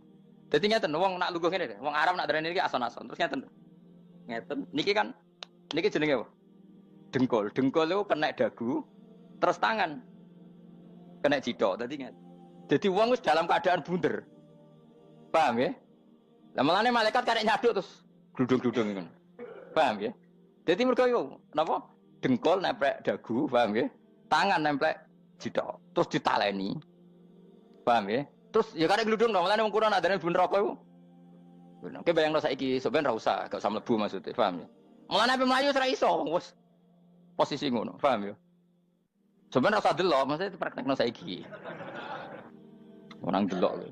Dadi ngeten wong nak lungguh ngene, wong Arab nak darani iki ason-ason. Terus ngeten. Ngeten. Niki kan niki jenenge apa? Dengkul. Dengkul itu kena dagu, terus tangan kena cidok. Tadi ngeten. Jadi wong wis dalam keadaan bunder. Paham ya? Lah malane malaikat karek nyaduk terus gludung-gludung ngono. Paham ya? Jadi mergo yo napa? Dengkul nempel dagu, paham ya? Tangan nempel cidok, terus ditaleni. Paham ya? Terus ya karek gludung dong, malane wong kurang adane bunder apa iku? Oke bayangno saiki sampean ra usah, gak usah mlebu maksudnya, paham ya? Mulane ape mlayu ora iso, wis posisi ngono, paham ya? Sampeyan ra usah delok, maksudnya praktekno saiki. Orang delok lho.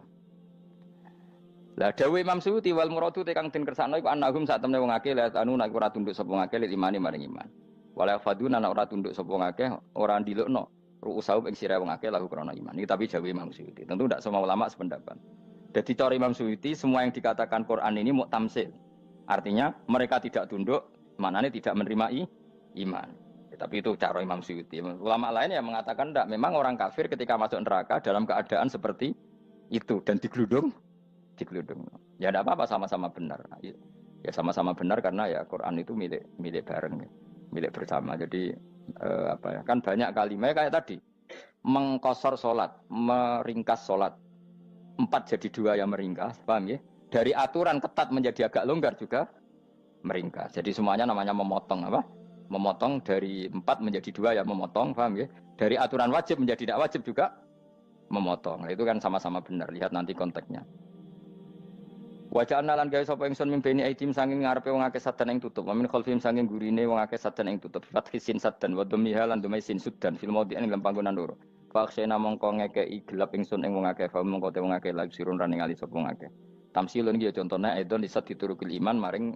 Lah dawuh Imam Suyuti wal muradu te kang den kersakno iku annahum sak temne wong akeh la anu nek ora tunduk sapa wong akeh imani maring iman. Wala faduna nek ora tunduk sapa wong akeh ora ndilukno ru'usau ing sira wong akeh lahu krana iman. Iki tapi dawuh Imam Suyuti. Tentu tidak semua ulama sependapat. Jadi cara Imam Suyuti semua yang dikatakan Quran ini mau tamsil. Artinya mereka tidak tunduk, maknanya tidak menerima iman. Tapi itu cara Imam Suyuti. Ulama lain yang mengatakan tidak. Memang orang kafir ketika masuk neraka dalam keadaan seperti itu dan digeludung. Ya tidak apa-apa sama-sama benar. Ya sama-sama benar karena ya Quran itu milik bareng, milik bersama. Jadi kan banyak kalimat kayak tadi mengkosor sholat, meringkas sholat. 4 jadi 2 yang meringkas, paham ya? Dari aturan ketat menjadi agak longgar juga meringkas. Jadi semuanya namanya memotong apa? Memotong dari 4 menjadi 2 yang memotong, paham ya? Dari aturan wajib menjadi tidak wajib juga memotong. Nah, itu kan sama-sama benar. Lihat nanti konteksnya. Wajah analan gawe sapa ingsun mimpeni aidim sanging ngarepe wong akeh sadan ing tutup. Wamin khalfim sanging gurine wong akeh sadan ing tutup. Fathisin sadan wa dhamiha lan dhami sin sudan fil maudhi'in ing panggonan loro. Faksena mongko ngekeki gelap ingsun ing wong akeh fa mongko te wong akeh lagi sirun rane ngali sapa wong akeh. Tamsilun iki contone edon disat diturukil iman maring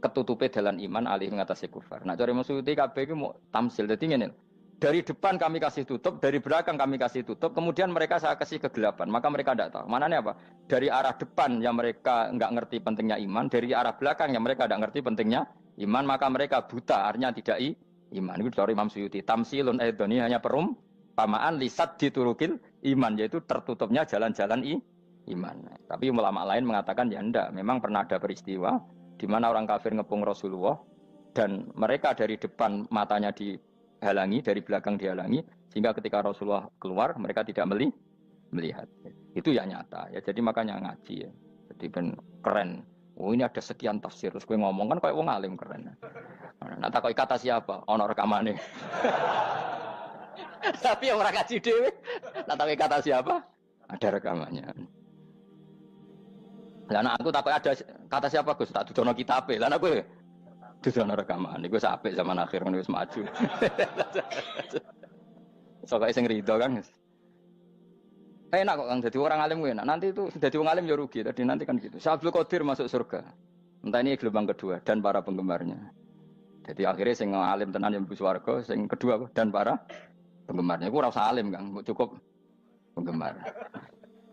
ketutupe dalan iman alih ngatasi kufar. Nah cara maksudnya kabeh iki mau tamsil. Dadi ngene. Dari depan kami kasih tutup, dari belakang kami kasih tutup, kemudian mereka saya kasih kegelapan. Maka mereka tidak tahu. Mananya apa? Dari arah depan yang mereka enggak ngerti pentingnya iman, dari arah belakang yang mereka enggak ngerti pentingnya iman, maka mereka buta, artinya tidak iman. Itu dari Imam Suyuti. Tamsilun edoni hanya perumpamaan lisat diturukil iman, yaitu tertutupnya jalan-jalan iman. Tapi ulama lain mengatakan ya enggak. Memang pernah ada peristiwa di mana orang kafir ngepung Rasulullah dan mereka dari depan matanya dihalangi, dari belakang dihalangi, sehingga ketika Rasulullah keluar mereka tidak melihat. Itu ya nyata ya. Jadi makanya ngaji ya. Jadi ben keren. Oh ini ada sekian tafsir. Terus gue ngomong kan kayak wong alim keren. Nah tak kata siapa? Ono rekamane. Tapi yang orang ngaji dhewe. Nah tak kata siapa? Ada rekamannya. Lah aku takut ada kata siapa Gus? Tak dudono kitabe. Lah aku dudono rekaman. Iku apik zaman akhir kan wis maju. Soale sing rido kan. Enak kok Kang jadi orang alim enak. Nanti itu jadi orang alim ya rugi. Tadi nanti kan gitu. Syabdul Qadir masuk surga. Entah ini gelombang kedua dan para penggemarnya. Jadi akhirnya sing alim tenan yang mlebu swarga, sing kedua dan para penggemarnya. Iku ora usah alim Kang, cukup penggemar.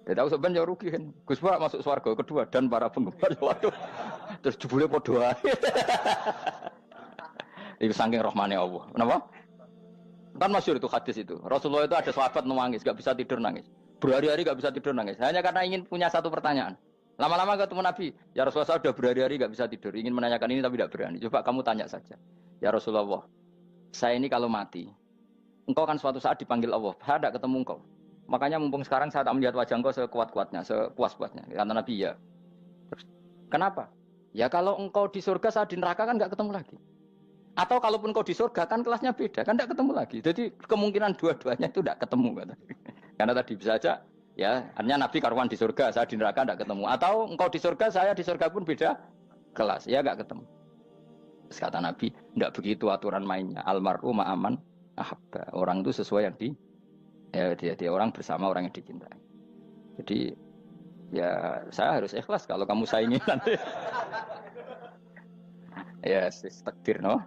Dia tahu sebenarnya rugi kan. Gus Pak masuk swarga kedua dan para penggemar. Waduh. Terus jebule padha ae. Itu saking rahmane Allah. Kenapa? Kan masyhur itu hadis itu. Rasulullah itu ada sahabat nangis, enggak bisa tidur nangis. Berhari-hari enggak bisa tidur nangis. Hanya karena ingin punya satu pertanyaan. Lama-lama ketemu Nabi, ya Rasulullah saya sudah berhari-hari enggak bisa tidur, ingin menanyakan ini tapi tidak berani. Coba kamu tanya saja. Ya Rasulullah, saya ini kalau mati, engkau kan suatu saat dipanggil Allah. Saya tidak ketemu engkau. Makanya mumpung sekarang saya tak melihat wajah engkau sekuat-kuatnya, sepuas-puasnya. Kata Nabi ya. Terus, kenapa? Ya kalau engkau di surga, saya di neraka kan enggak ketemu lagi. Atau kalaupun engkau di surga kan kelasnya beda, kan enggak ketemu lagi. Jadi kemungkinan dua-duanya itu enggak ketemu. Kata. Karena tadi bisa saja, ya artinya Nabi karuan di surga, saya di neraka enggak ketemu. Atau engkau di surga, saya di surga pun beda kelas, ya enggak ketemu. Terus kata Nabi, enggak begitu aturan mainnya. Almar'u ma'aman ahabba. Orang itu sesuai yang dia orang bersama orang yang dicintai. Jadi ya saya harus ikhlas kalau kamu saingi nanti. Ya takdir no.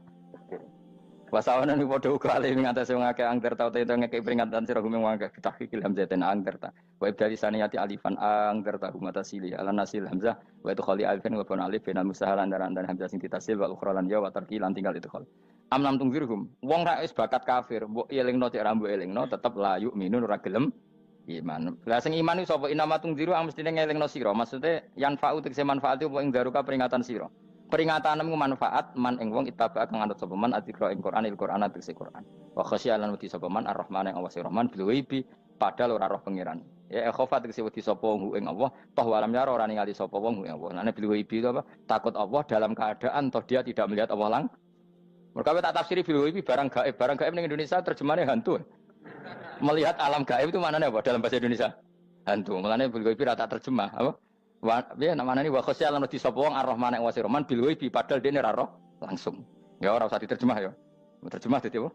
Wasawana ni padha uga ali ngatasi wong akeh angger tau te ngekek peringatan sira gumeng wong akeh tahqiqil hamzatain angger ta. Wa ibdali saniyati alifan angger ta humata sili ala nasil hamzah wa itu khali alifan wa pun alif binal musahalan dan hamzah sing ditasil wa ukhra lan ya wa tarqi lan tinggal itu khol. Amlam tungfirhum wong ra wis bakat kafir mbok elingno cek rambu elingno tetep layu minun ora gelem iman. Lah sing iman iku sapa inama tungziru ang mestine ngelingno sira. Maksude yan fa'u tegese manfaat apa ing daruka peringatan sira. Peringatanmu manfaat man ing wong ittaba kang anut sapa man atikra ing Qur'anil Qur'an tegese Qur'an. Wa khasyalan wedi sapa man ar-rahman ing Allah Rahman bil ghaibi padahal ora roh pangeran. Ya khofa tegese wedi sapa wong ing Allah toh walam yara ora ningali sapa wong ing Allah. Lan bil ghaibi itu apa? Takut Allah dalam keadaan toh dia tidak melihat Allah lang. Mereka tak tafsiri bil ghaibi barang gaib ning Indonesia terjemahnya hantu. Melihat alam gaib itu maknanya apa dalam bahasa Indonesia? Hantu. Maknanya bil ghaibi rata terjemah apa? Ya namanya ini wa khosyalan di sapa wong ar-rahman ing wasirman bil ghaibi padahal dene ora roh langsung. Ya ora usah diterjemah ya. Terjemah dadi apa?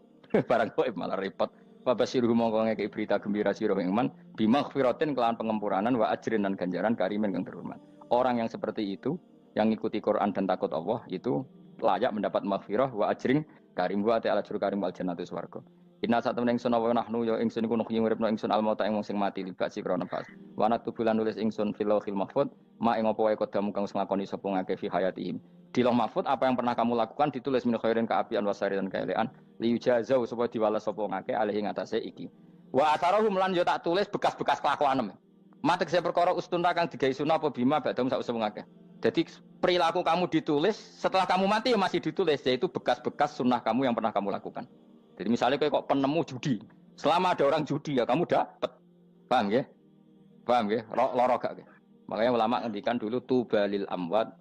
Barang gaib malah repot. Wa basiruhu mongko ngeke berita gembira sira ing man bimaghfiratin kelawan pengemuranan wa ajrin dan ganjaran karimin kang terhormat. Orang yang seperti itu yang ngikuti Quran dan takut Allah itu layak mendapat maghfirah wa ajrin karim wa ta'ala jur karim wal jannatu swarga. Inna satamna ingsun wa nahnu ya ingsun iku nuhyi uripna ingsun almauta ing wong sing mati libak sikra nafas. Wa naktubulan nulis ingsun fil lauhil mahfuz ma ing apa wae kodamu kang nglakoni sapa ngake fi hayatihim. Di lauh mahfuz apa yang pernah kamu lakukan ditulis min khairin kaapian wasari dan kaelean li yujazau supaya diwales sapa ngake alih ing atase iki. Wa atharahum lan yo tak tulis bekas-bekas kelakuanem. Matek saya perkara ustun kang digawe sunah apa bima badam sak usum ngake. Jadi perilaku kamu ditulis setelah kamu mati ya masih ditulis yaitu bekas-bekas sunnah kamu yang pernah kamu lakukan. Jadi misalnya kok penemu judi, selama ada orang judi ya kamu dapat, paham ya? Paham ya? Loro gak? Makanya ulama ngendikan dulu tubalil amwat,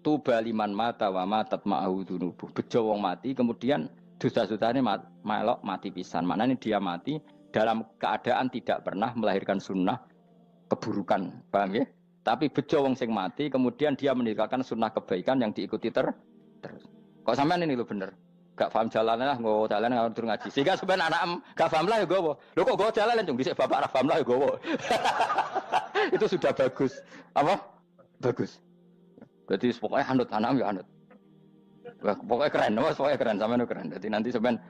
tubaliman mata wa matat ma'ahu dunubuh. Bejo wong mati, kemudian dosa-dosanya melok mati pisan. Maknanya dia mati dalam keadaan tidak pernah melahirkan sunnah keburukan, paham ya? Tapi bejo wong sing mati, kemudian dia meninggalkan sunnah kebaikan yang diikuti terus. Kok sampean ini lo bener? Gak paham jalan lah, nggak jalan nggak turun ngaji. Sehingga sebenarnya anak gak paham lah ya gue. Lo kok gue jalan cung? Bisa bapak arah paham lah ya gue. Itu sudah bagus. Apa? Bagus. Berarti pokoknya anut anak ya anut. Wah, pokoknya keren, pokoknya keren sampean keren. Jadi nanti sebenarnya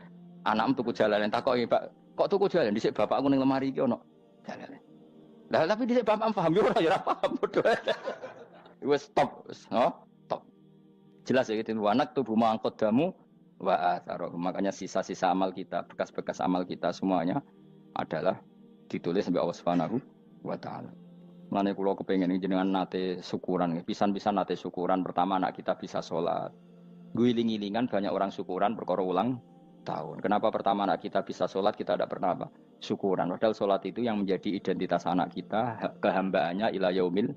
anak tuku jalan tak kok pak. Kok tuku jalan? Disik bapak aku neng lemari iki ono jalan. Lah tapi disik bapak paham yo ora ya paham bodoh. Wes stop, stop. Jelas ya gitu. Anak tubuh mangkot damu wa atharoh. Makanya sisa-sisa amal kita, bekas-bekas amal kita semuanya adalah ditulis sampai Allah Subhanahu wa taala. Mulane kula kepengin jenengan nate syukuran, pisan-pisan nate syukuran. Pertama anak kita bisa sholat. Guling-gilingan banyak orang syukuran perkara ulang tahun. Kenapa pertama anak kita bisa sholat, kita tidak pernah apa? Syukuran. Padahal sholat itu yang menjadi identitas anak kita, kehambaannya ila yaumil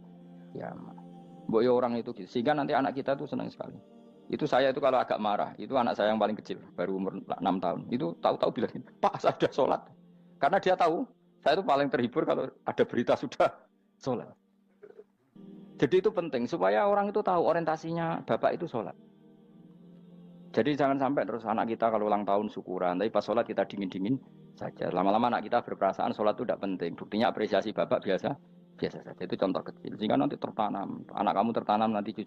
qiyamah. Mbok ya orang itu gitu. Sehingga nanti anak kita tuh senang sekali. Itu saya itu kalau agak marah, itu anak saya yang paling kecil, baru umur 6 tahun. Itu tahu-tahu bilang, "Pak, saya sudah sholat." Karena dia tahu, saya itu paling terhibur kalau ada berita sudah sholat. Jadi itu penting, supaya orang itu tahu orientasinya bapak itu sholat. Jadi jangan sampai terus anak kita kalau ulang tahun syukuran, tapi pas sholat kita dingin-dingin saja. Lama-lama anak kita berperasaan sholat itu tidak penting. Buktinya apresiasi bapak biasa saja. Itu contoh kecil. Sehingga nanti tertanam, anak kamu tertanam nanti cucu.